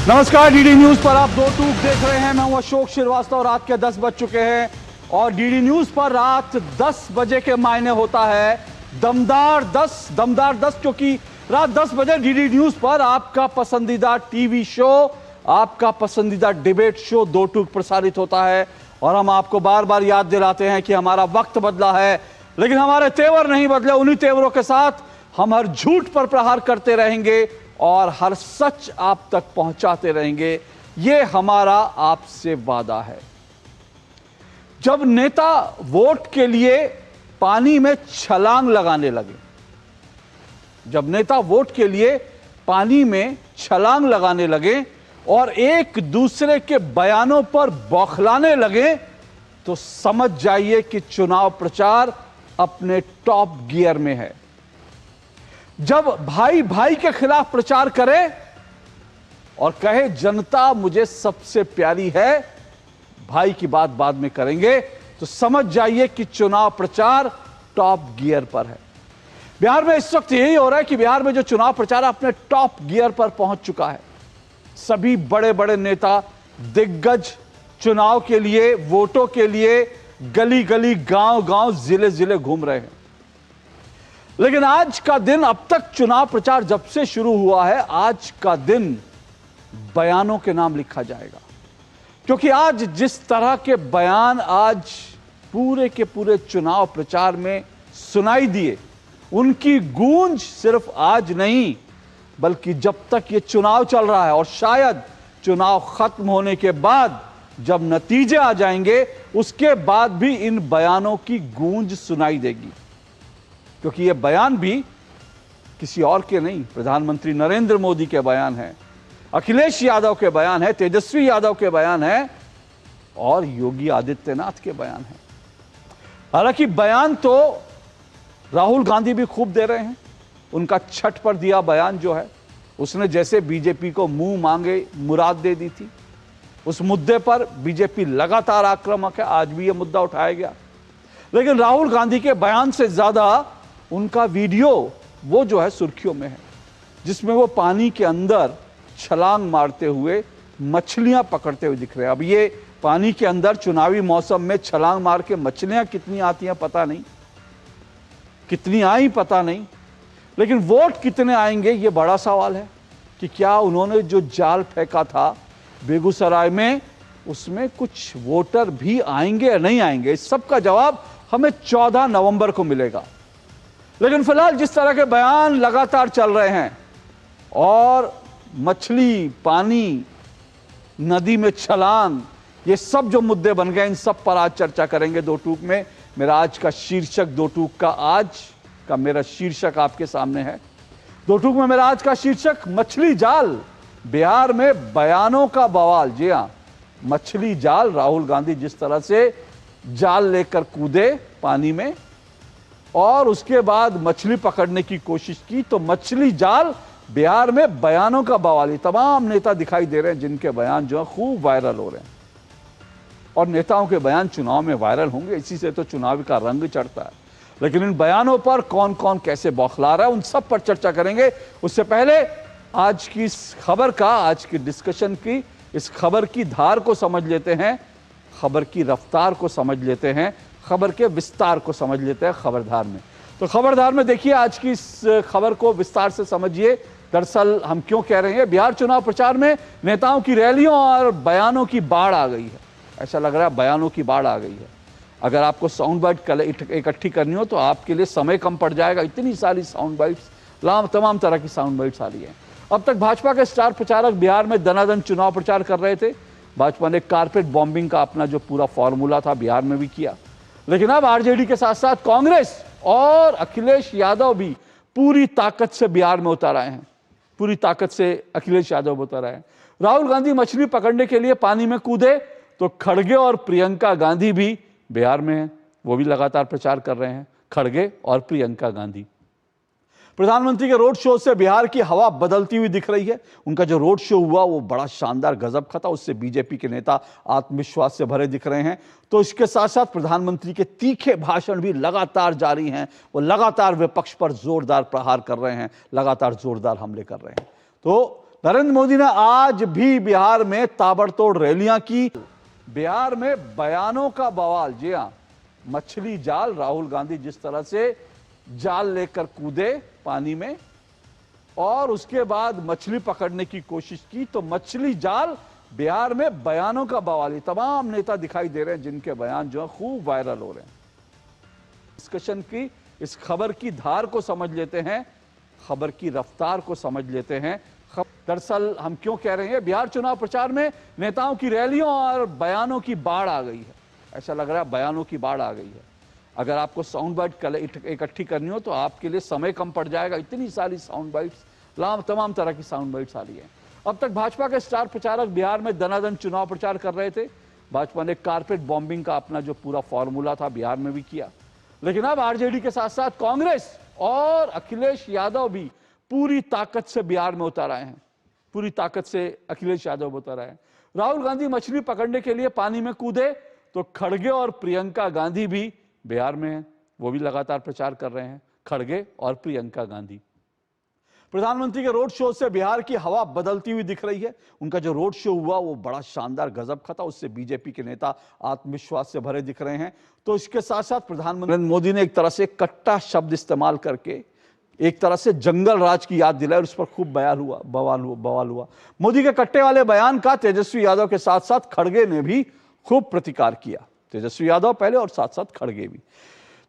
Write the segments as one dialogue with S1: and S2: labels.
S1: नमस्कार, DD news पर आप दो टूक देख रहे हैं। मैं हूं अशोक श्रीवास्तव। रात के 10 बज चुके हैं और डीडी न्यूज पर रात 10 बजे के मायने होता है दमदार 10 क्योंकि रात 10 बजे डीडी न्यूज पर आपका पसंदीदा टीवी शो, आपका पसंदीदा डिबेट शो दो टूक प्रसारित होता है। और हम आपको बार बार याद दिलाते हैं कि हमारा वक्त बदला है लेकिन हमारे तेवर नहीं बदले। उन्हीं तेवरों के साथ हम हर झूठ पर प्रहार करते रहेंगे और हर सच आप तक पहुंचाते रहेंगे। यह हमारा आपसे वादा है। जब नेता वोट के लिए पानी में छलांग लगाने लगे, जब नेता वोट के लिए पानी में छलांग लगाने लगे और एक दूसरे के बयानों पर बौखलाने लगे, तो समझ जाइए कि चुनाव प्रचार अपने टॉप गियर में है। जब भाई भाई के खिलाफ प्रचार करे और कहे जनता मुझे सबसे प्यारी है, भाई की बात बाद में करेंगे, तो समझ जाइए कि चुनाव प्रचार टॉप गियर पर है। बिहार में इस वक्त यही हो रहा है कि बिहार में जो चुनाव प्रचार अपने टॉप गियर पर पहुंच चुका है। सभी बड़े बड़े नेता दिग्गज चुनाव के लिए, वोटों के लिए गली गली, गांव गांव, जिले जिले घूम रहे हैं। लेकिन आज का दिन, अब तक चुनाव प्रचार जब से शुरू हुआ है, आज का दिन बयानों के नाम लिखा जाएगा। क्योंकि आज जिस तरह के बयान आज पूरे के पूरे चुनाव प्रचार में सुनाई दिए, उनकी गूंज सिर्फ आज नहीं बल्कि जब तक ये चुनाव चल रहा है और शायद चुनाव खत्म होने के बाद जब नतीजे आ जाएंगे उसके बाद भी इन बयानों की गूंज सुनाई देगी। क्योंकि ये बयान भी किसी और के नहीं, प्रधानमंत्री नरेंद्र मोदी के बयान है, अखिलेश यादव के बयान है, तेजस्वी यादव के बयान है और योगी आदित्यनाथ के बयान है। हालांकि बयान तो राहुल गांधी भी खूब दे रहे हैं। उनका छठ पर दिया बयान जो है, उसने जैसे बीजेपी को मुंह मांगे मुराद दे दी थी। उस मुद्दे पर बीजेपी लगातार आक्रामक है, आज भी यह मुद्दा उठाया गया। लेकिन राहुल गांधी के बयान से ज्यादा उनका वीडियो वो जो है सुर्खियों में है, जिसमें वो पानी के अंदर छलांग मारते हुए मछलियां पकड़ते हुए दिख रहे हैं। अब ये पानी के अंदर चुनावी मौसम में छलांग मार के मछलियां कितनी आती हैं पता नहीं, कितनी आई पता नहीं, लेकिन वोट कितने आएंगे ये बड़ा सवाल है। कि क्या उन्होंने जो जाल फेंका था बेगूसराय में, उसमें कुछ वोटर भी आएंगे या नहीं आएंगे, इस सब का जवाब हमें 14 नवंबर को मिलेगा। लेकिन फिलहाल जिस तरह के बयान लगातार चल रहे हैं और मछली, पानी, नदी में छलांग, ये सब जो मुद्दे बन गए, इन सब पर आज चर्चा करेंगे दो टूक में। मेरा आज का शीर्षक, दो टूक का आज का मेरा शीर्षक आपके सामने है। दो टूक में मेरा आज का शीर्षक, मछली जाल, बिहार में बयानों का बवाल। जी हां, मछली जाल। राहुल गांधी जिस तरह से जाल लेकर कूदे पानी में और उसके बाद मछली पकड़ने की कोशिश की, तो मछली जाल, बिहार में बयानों का बवाल। ये तमाम नेता दिखाई दे रहे हैं जिनके बयान जो है खूब वायरल हो रहे हैं। और नेताओं के बयान चुनाव में वायरल होंगे, इसी से तो चुनाव का रंग चढ़ता है। लेकिन इन बयानों पर कौन कौन कैसे बौखला रहा है, उन सब पर चर्चा करेंगे। उससे पहले आज की इस खबर का, आज की डिस्कशन की, इस खबर की धार को समझ लेते हैं, खबर की रफ्तार को समझ लेते हैं, खबर के विस्तार को समझ लेते हैं खबरधार में। तो खबरधार में देखिए, आज की इस खबर को विस्तार से समझिए। दरअसल हम क्यों कह रहे हैं, बिहार चुनाव प्रचार में नेताओं की रैलियों और बयानों की बाढ़ आ गई है। ऐसा लग रहा है बयानों की बाढ़ आ गई है। अगर आपको साउंड बाइट इकट्ठी करनी हो तो आपके लिए समय कम पड़ जाएगा। इतनी सारी साउंड बाइट्स, तमाम तरह की साउंड बाइट्स आ रही हैं। अब तक भाजपा के स्टार प्रचारक बिहार में दनादन चुनाव प्रचार कर रहे थे। भाजपा ने कारपेट बॉम्बिंग का अपना जो पूरा फॉर्मूला था बिहार में भी किया। लेकिन अब आरजेडी के साथ साथ कांग्रेस और अखिलेश यादव भी पूरी ताकत से बिहार में उतर आए हैं। पूरी ताकत से अखिलेश यादव उतर आए हैं। राहुल गांधी मछली पकड़ने के लिए पानी में कूदे तो खड़गे और प्रियंका गांधी भी बिहार में हैं, वो भी लगातार प्रचार कर रहे हैं। खड़गे और प्रियंका गांधी। प्रधानमंत्री के रोड शो से बिहार की हवा बदलती हुई दिख रही है। उनका जो रोड शो हुआ वो बड़ा शानदार, गजब का था। उससे बीजेपी के नेता आत्मविश्वास से भरे दिख रहे हैं। तो इसके साथ साथ प्रधानमंत्री के तीखे भाषण भी लगातार जारी हैं। वो लगातार विपक्ष पर जोरदार प्रहार कर रहे हैं, लगातार जोरदार हमले कर रहे हैं। तो नरेंद्र मोदी ने आज भी बिहार में ताबड़तोड़ रैलियां की। बिहार में बयानों का बवाल। जी हां, मछली जाल, राहुल गांधी जिस तरह से जाल लेकर कूदे पानी में और उसके बाद मछली पकड़ने की कोशिश की, तो मछली जाल, बिहार में बयानों का बवाल। ये तमाम नेता दिखाई दे रहे हैं जिनके बयान जो है खूब वायरल हो रहे हैं। डिस्कशन की इस खबर की धार को समझ लेते हैं, खबर की रफ्तार को समझ लेते हैं। दरअसल हम क्यों कह रहे हैं, बिहार चुनाव प्रचार में नेताओं की रैलियों और बयानों की बाढ़ आ गई है। ऐसा लग रहा है बयानों की बाढ़ आ गई है। अगर आपको साउंड बाइट इकट्ठी करनी हो तो आपके लिए समय कम पड़ जाएगा। इतनी सारी साउंड बाइट्स, तमाम तरह की साउंड बाइट्स आ रही है। अब तक भाजपा के स्टार प्रचारक बिहार में दनादन चुनाव प्रचार कर रहे थे। भाजपा ने कारपेट बॉम्बिंग का अपना जो पूरा फॉर्मूला था बिहार में भी किया, लेकिन अब आरजेडी के साथ साथ कांग्रेस और अखिलेश यादव भी पूरी ताकत से बिहार में उतर आए हैं। पूरी ताकत से अखिलेश यादव उतर आए हैं। राहुल गांधी मछली पकड़ने के लिए पानी में कूदे तो खड़गे और प्रियंका गांधी भी बिहार में हैं, वो भी लगातार प्रचार कर रहे हैं। खड़गे और प्रियंका गांधी। प्रधानमंत्री के रोड शो से बिहार की हवा बदलती हुई दिख रही है। उनका जो रोड शो हुआ वो बड़ा शानदार, गजब का था। उससे बीजेपी के नेता आत्मविश्वास से भरे दिख रहे हैं। तो इसके साथ साथ प्रधानमंत्री मोदी ने एक तरह से कट्टा शब्द इस्तेमाल करके एक तरह से जंगल राज की याद दिलाई और उस पर खूब बवाल हुआ। मोदी के कट्टे वाले बयान का तेजस्वी यादव के साथ साथ खड़गे ने भी खूब प्रतिकार किया। तेजस्वी यादव पहले और साथ साथ खड़गे भी,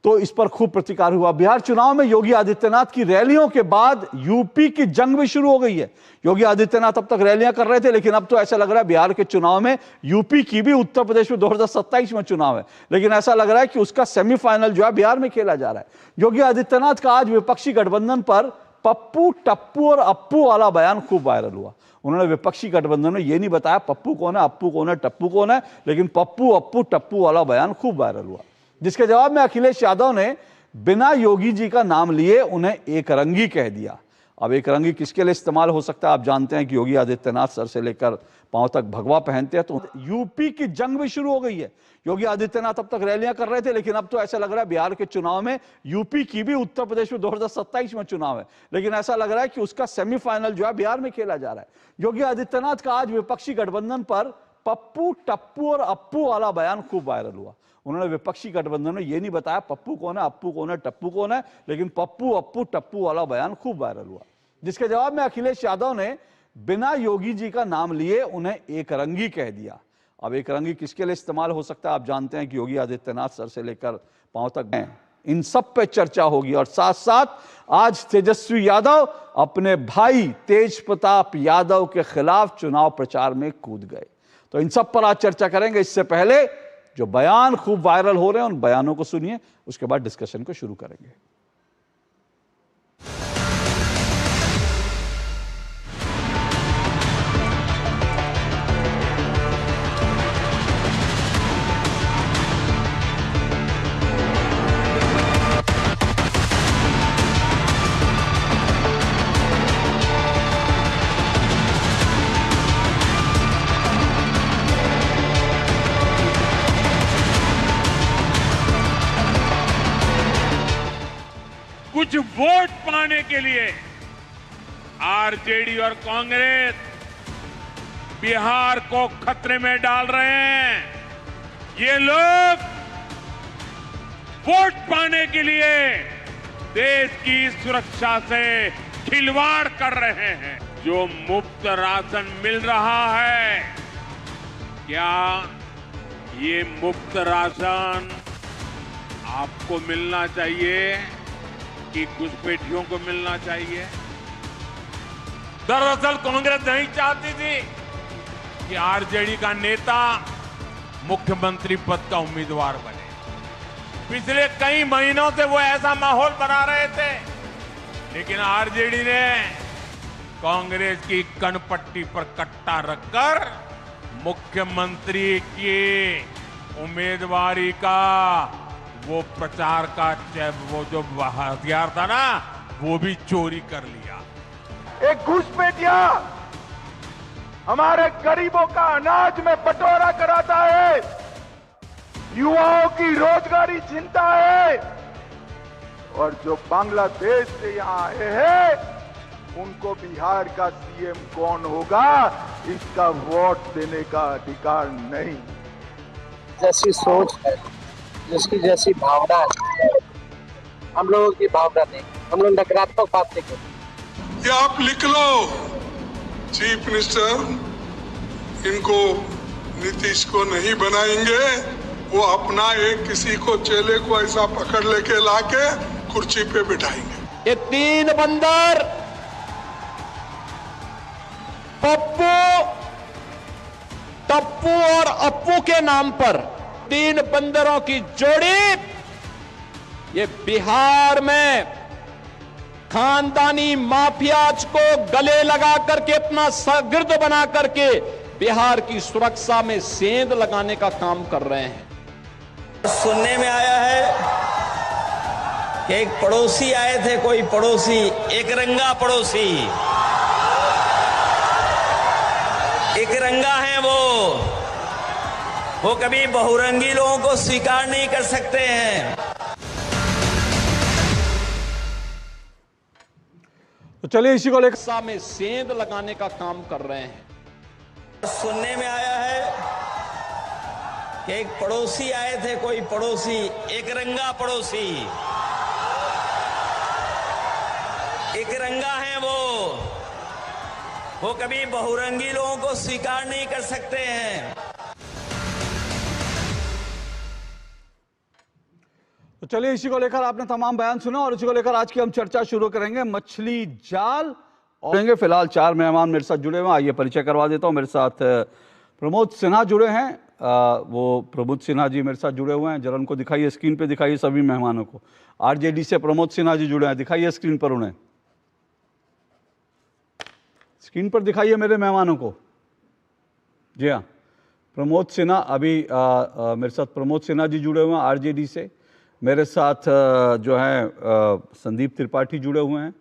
S1: तो इस पर खूब प्रतिकार हुआ। बिहार चुनाव में योगी आदित्यनाथ की रैलियों के बाद यूपी की जंग भी शुरू हो गई है। योगी आदित्यनाथ अब तक रैलियां कर रहे थे, लेकिन अब तो ऐसा लग रहा है बिहार के चुनाव में यूपी की भी, उत्तर प्रदेश में 2027 में चुनाव है, लेकिन ऐसा लग रहा है कि उसका सेमीफाइनल जो है बिहार में खेला जा रहा है। योगी आदित्यनाथ का आज विपक्षी गठबंधन पर पप्पू, टप्पू और अप्पू वाला बयान खूब वायरल हुआ। उन्होंने विपक्षी गठबंधन में यह नहीं बताया पप्पू कौन है, अप्पू कौन है, टप्पू कौन है, लेकिन पप्पू, अप्पू, टप्पू वाला बयान खूब वायरल हुआ। जिसके जवाब में अखिलेश यादव ने बिना योगी जी का नाम लिए उन्हें एक रंगी कह दिया। अब एक रंगी किसके लिए इस्तेमाल हो सकता है, आप जानते हैं कि योगी आदित्यनाथ सर से लेकर पांव तक भगवा पहनते हैं। तो यूपी की जंग भी शुरू हो गई है। योगी आदित्यनाथ अब तक रैलियां कर रहे थे, लेकिन अब तो ऐसा लग रहा है बिहार के चुनाव में यूपी की भी, उत्तर प्रदेश में 2027 में चुनाव है, लेकिन ऐसा लग रहा है कि उसका सेमीफाइनल जो है बिहार में खेला जा रहा है। योगी आदित्यनाथ का आज विपक्षी गठबंधन पर पप्पू, टप्पू और अप्पू वाला बयान खूब वायरल हुआ। उन्होंने विपक्षी गठबंधन में यह नहीं बताया पप्पू कौन है, अप्पू कौन है, टप्पू कौन है, लेकिन पप्पू, अप्पू, टप्पू वाला बयान खूब वायरल हुआ। जिसके जवाब में अखिलेश यादव ने बिना योगी जी का नाम लिए उन्हें एक रंगी कह दिया। अब एक रंगी किसके लिए इस्तेमाल हो सकता है, आप जानते हैं कि योगी आदित्यनाथ सर से लेकर पांव तक हैं, इन सब पे चर्चा होगी। और साथ साथ आज तेजस्वी यादव अपने भाई तेज प्रताप यादव के खिलाफ चुनाव प्रचार में कूद गए। तो इन सब पर आज चर्चा करेंगे। इससे पहले जो बयान खूब वायरल हो रहे हैं उन बयानों को सुनिए, उसके बाद डिस्कशन को शुरू करेंगे।
S2: कुछ वोट पाने के लिए आरजेडी और कांग्रेस बिहार को खतरे में डाल रहे हैं। ये लोग वोट पाने के लिए देश की सुरक्षा से खिलवाड़ कर रहे हैं। जो मुफ्त राशन मिल रहा है, क्या ये मुफ्त राशन आपको मिलना चाहिए कि घुसपैठियों को मिलना चाहिए? दरअसल कांग्रेस नहीं चाहती थी कि आरजेडी का नेता मुख्यमंत्री पद का उम्मीदवार बने। पिछले कई महीनों से वो ऐसा माहौल बना रहे थे, लेकिन आरजेडी ने कांग्रेस की कनपट्टी पर कट्टा रखकर मुख्यमंत्री की उम्मीदवारी का वो प्रचार का वो जो हथियार था ना, वो भी चोरी कर लिया।
S3: एक घुसपैठिया हमारे गरीबों का अनाज में बंटवारा कराता है, युवाओं की रोजगारी छीनता है, और जो बांग्लादेश से यहां आए हैं उनको बिहार का सीएम कौन होगा इसका वोट देने का अधिकार नहीं।
S4: जैसी सोच है, जिसकी जैसी भावना है, हम लोगों की भावना नहीं, हम लोग नकारात्मक बात नहीं करते।
S5: ये आप लिख लो, चीफ मिनिस्टर इनको नीतीश को नहीं बनाएंगे, वो अपना एक किसी को चेले को ऐसा पकड़ लेके लाके कुर्सी पे बिठाएंगे।
S6: ये तीन बंदर पप्पू, टप्पू और अप्पू के नाम पर तीन बंदरों की जोड़ी ये बिहार में खानदानी माफियाज को गले लगा करके अपना शागिर्द बना करके बिहार की सुरक्षा में सेंध लगाने का काम कर रहे हैं।
S7: सुनने में आया है कि एक पड़ोसी आए थे, कोई पड़ोसी, एक रंगा पड़ोसी, एक रंगा है वो कभी बहुरंगी लोगों को स्वीकार नहीं कर सकते हैं।
S1: तो चलिए इसी को लेकर
S6: सुरक्षा में सेंध लगाने का काम कर रहे हैं।
S7: सुनने में आया है कि एक पड़ोसी आए थे, कोई पड़ोसी, एक रंगा पड़ोसी, एक रंगा है वो कभी बहुरंगी लोगों को स्वीकार नहीं कर सकते हैं।
S1: तो चलिए इसी को लेकर आपने तमाम बयान सुना और इसी को लेकर आज की हम चर्चा शुरू करेंगे। मछली जाल और फिलहाल 4 मेहमान मेरे साथ जुड़े हुए हैं, आइए परिचय करवा देता हूं। मेरे साथ प्रमोद सिन्हा जुड़े हैं, वो प्रमोद सिन्हा जी मेरे साथ जुड़े हुए हैं। जरा उनको दिखाइए, स्क्रीन पे दिखाइए सभी मेहमानों को। आरजेडी से प्रमोद सिन्हा जी जुड़े हैं, दिखाइए स्क्रीन पर उन्हें, स्क्रीन पर दिखाइए मेरे मेहमानों को। जी हाँ, प्रमोद सिन्हा अभी मेरे साथ प्रमोद सिन्हा जी जुड़े हुए हैं आरजेडी से। मेरे साथ जो है संदीप त्रिपाठी जुड़े हुए हैं,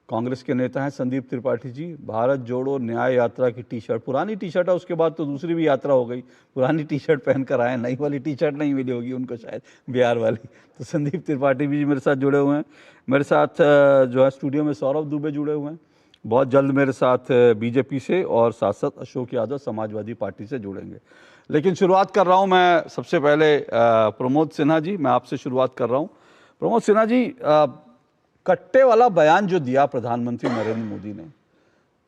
S1: कांग्रेस के नेता हैं संदीप त्रिपाठी जी। भारत जोड़ो न्याय यात्रा की टी शर्ट, पुरानी टी शर्ट है, उसके बाद तो दूसरी भी यात्रा हो गई, पुरानी टी शर्ट पहन कर आए, नई वाली टी शर्ट नहीं मिली होगी उनको शायद, बिहार वाली। तो संदीप त्रिपाठी भी मेरे साथ जुड़े हुए हैं। मेरे साथ जो है स्टूडियो में सौरभ दुबे जुड़े हुए हैं, बहुत जल्द मेरे साथ बीजेपी से, और साथ साथ अशोक यादव समाजवादी पार्टी से जुड़ेंगे। लेकिन शुरुआत कर रहा हूं मैं सबसे पहले प्रमोद सिन्हा जी, मैं आपसे शुरुआत कर रहा हूं। प्रमोद सिन्हा जी, कट्टे वाला बयान जो दिया प्रधानमंत्री नरेंद्र मोदी ने,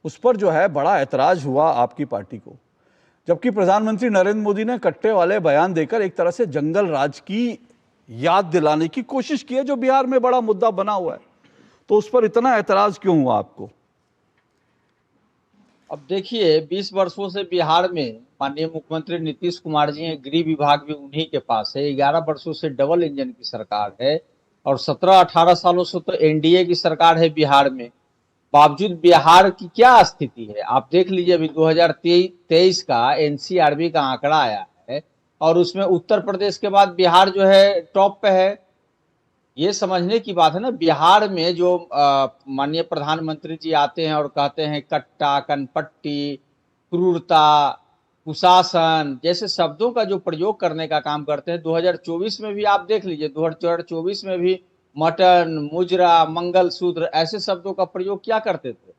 S1: उस पर जो है बड़ा ऐतराज हुआ आपकी पार्टी को, जबकि प्रधानमंत्री नरेंद्र मोदी ने कट्टे वाले बयान देकर एक तरह से जंगल राज की याद दिलाने की कोशिश की है, जो बिहार में बड़ा मुद्दा बना हुआ है। तो उस पर इतना ऐतराज क्यों हुआ आपको?
S8: अब देखिए, 20 वर्षों से बिहार में माननीय मुख्यमंत्री नीतीश कुमार जी हैं, गृह विभाग भी उन्हीं के पास है। 11 वर्षों से डबल इंजन की सरकार है और 17-18 सालों से तो एनडीए की सरकार है बिहार में। बावजूद बिहार की क्या स्थिति है आप देख लीजिए। अभी 2023 का एनसीआरबी का आंकड़ा आया है और उसमें उत्तर प्रदेश के बाद बिहार जो है टॉप पे है। ये समझने की बात है ना, बिहार में जो माननीय प्रधानमंत्री जी आते हैं और कहते हैं कट्टा, कनपट्टी, क्रूरता, कुशासन जैसे शब्दों का जो प्रयोग करने का काम करते हैं। 2024 में भी आप देख लीजिए, 2024 में भी मटन, मुजरा, मंगलसूत्र ऐसे शब्दों का प्रयोग क्या करते थे।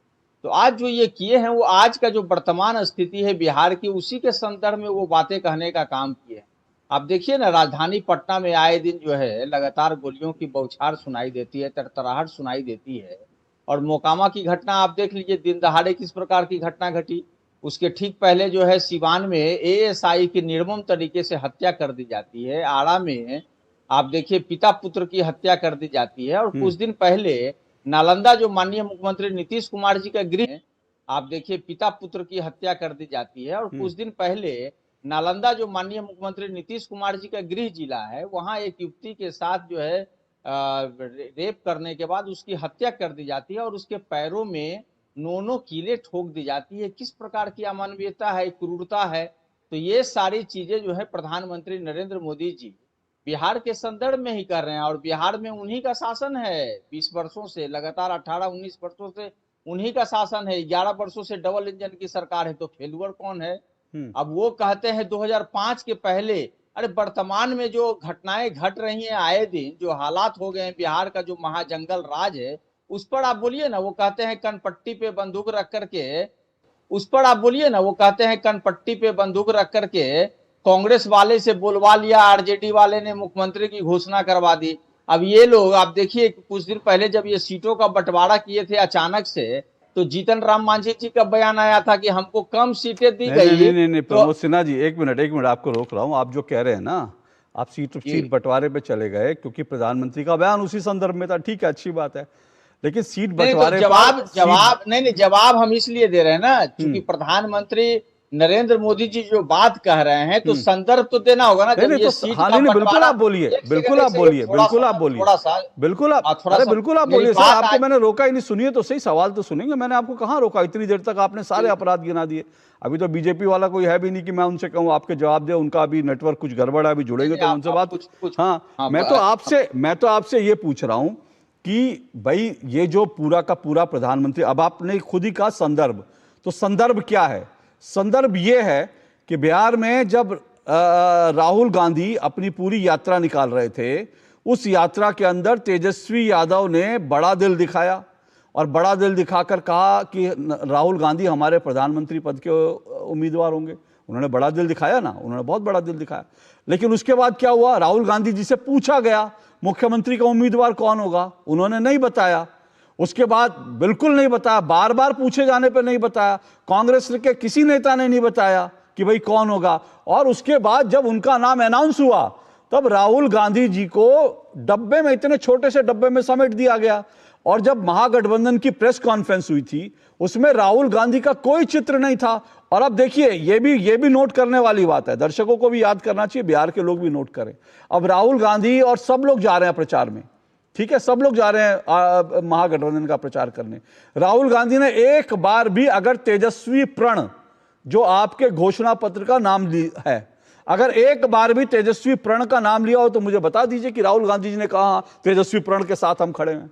S8: तो आज जो ये किए हैं वो आज का जो वर्तमान स्थिति है बिहार की, उसी के संदर्भ में वो बातें कहने का काम किए हैं। आप देखिए ना, राजधानी पटना में आए दिन जो है लगातार गोलियों की बौछार सुनाई देती है, तरतराहट सुनाई देती है। और मोकामा की घटना आप देख लीजिए, दिन दहाड़े किस प्रकार की घटना घटी। उसके ठीक पहले जो है सिवान में एएसआई की निर्मम तरीके से हत्या कर दी जाती है। आरा में आप देखिए पिता पुत्र की हत्या कर दी जाती है। और कुछ दिन पहले नालंदा जो माननीय मुख्यमंत्री नीतीश कुमार जी का गृह, आप देखिए पिता पुत्र की हत्या कर दी जाती है। और कुछ दिन पहले नालंदा जो माननीय मुख्यमंत्री नीतीश कुमार जी का गृह जिला है, वहां एक युवती के साथ जो है रेप करने के बाद उसकी हत्या कर दी जाती है और उसके पैरों में 9 कीले ठोक दी जाती है। किस प्रकार की अमानवीयता है, क्रूरता है। तो ये सारी चीजें जो है प्रधानमंत्री नरेंद्र मोदी जी बिहार के संदर्भ में ही कर रहे हैं। और बिहार में उन्हीं का शासन है 20 वर्षों से, लगातार 18-19 वर्षों से उन्हीं का शासन है। 11 वर्षों से डबल इंजन की सरकार है, तो फेलुअर कौन है? अब वो कहते हैं 2005 के पहले, अरे वर्तमान में जो घटनाएं घट रही हैं आए दिन, जो हालात हो गए हैं, बिहार का जो महाजंगल राज है उस पर आप बोलिए ना, वो कहते हैं कनपट्टी पे बंदूक रख करके, उस पर आप बोलिए ना, वो कहते हैं कनपट्टी पे बंदूक रख करके कांग्रेस वाले से बुलवा लिया, आरजेडी वाले ने मुख्यमंत्री की घोषणा करवा दी। अब ये लोग आप देखिए, कुछ दिन पहले जब ये सीटों का बंटवारा किए थे अचानक से, तो जीतन राम मांझी जी का बयान आया था कि हमको कम सीटें दी गई।
S1: नहीं प्रमोद सिन्हा जी, एक मिनट आपको रोक रहा हूं। आप जो कह रहे हैं ना, आप सीट बंटवारे पे चले गए क्योंकि प्रधानमंत्री का बयान उसी संदर्भ में था, ठीक है, अच्छी बात है, लेकिन सीट बंटवारे
S8: जवाब हम इसलिए दे रहे हैं ना, क्योंकि प्रधानमंत्री नरेंद्र मोदी जी जो बात कह रहे हैं तो संदर्भ तो देना होगा ना। जब ये सीट का
S1: बिल्कुल आप बोलिए, बिल्कुल आप बोलिए, बिल्कुल आप बोलिए, बिल्कुल आप बोलिए सर। आपको मैंने रोका ही नहीं, सुनिए तो सही, सवाल तो सुनेंगे। मैंने आपको कहाँ रोका? इतनी देर तक आपने सारे अपराध गिना दिए। अभी तो बीजेपी वाला कोई है भी नहीं कि मैं उनसे कहूँ आपके जवाब दे, उनका अभी नेटवर्क कुछ गड़बड़ है, अभी जुड़ेंगे तो उनसे बात कुछ। हाँ, मैं तो आपसे ये पूछ रहा हूँ कि भाई ये जो पूरा का पूरा प्रधानमंत्री, अब आपने खुद ही कहा संदर्भ, तो संदर्भ क्या है? संदर्भ ये है कि बिहार में जब राहुल गांधी अपनी पूरी यात्रा निकाल रहे थे, उस यात्रा के अंदर तेजस्वी यादव ने बड़ा दिल दिखाया और बड़ा दिल दिखाकर कहा कि राहुल गांधी हमारे प्रधानमंत्री पद के उम्मीदवार होंगे। उन्होंने बड़ा दिल दिखाया ना, उन्होंने बहुत बड़ा दिल दिखाया। लेकिन उसके बाद क्या हुआ? राहुल गांधी जी से पूछा गया मुख्यमंत्री का उम्मीदवार कौन होगा, उन्होंने नहीं बताया। उसके बाद बिल्कुल नहीं बताया, बार बार पूछे जाने पर नहीं बताया, कांग्रेस के किसी नेता ने नहीं बताया कि भाई कौन होगा। और उसके बाद जब उनका नाम अनाउंस हुआ, तब राहुल गांधी जी को डब्बे में, इतने छोटे से डब्बे में समेट दिया गया। और जब महागठबंधन की प्रेस कॉन्फ्रेंस हुई थी, उसमें राहुल गांधी का कोई चित्र नहीं था। और अब देखिए, ये भी नोट करने वाली बात है, दर्शकों को भी याद करना चाहिए, बिहार के लोग भी नोट करें। अब राहुल गांधी और सब लोग जा रहे हैं प्रचार में, ठीक है, सब लोग जा रहे हैं महागठबंधन का प्रचार करने। राहुल गांधी ने एक बार भी अगर तेजस्वी प्रण, जो आपके घोषणा पत्र का नाम है, अगर एक बार भी तेजस्वी प्रण का नाम लिया हो तो मुझे बता दीजिए कि राहुल गांधी जी ने कहा तेजस्वी प्रण के साथ हम खड़े हैं।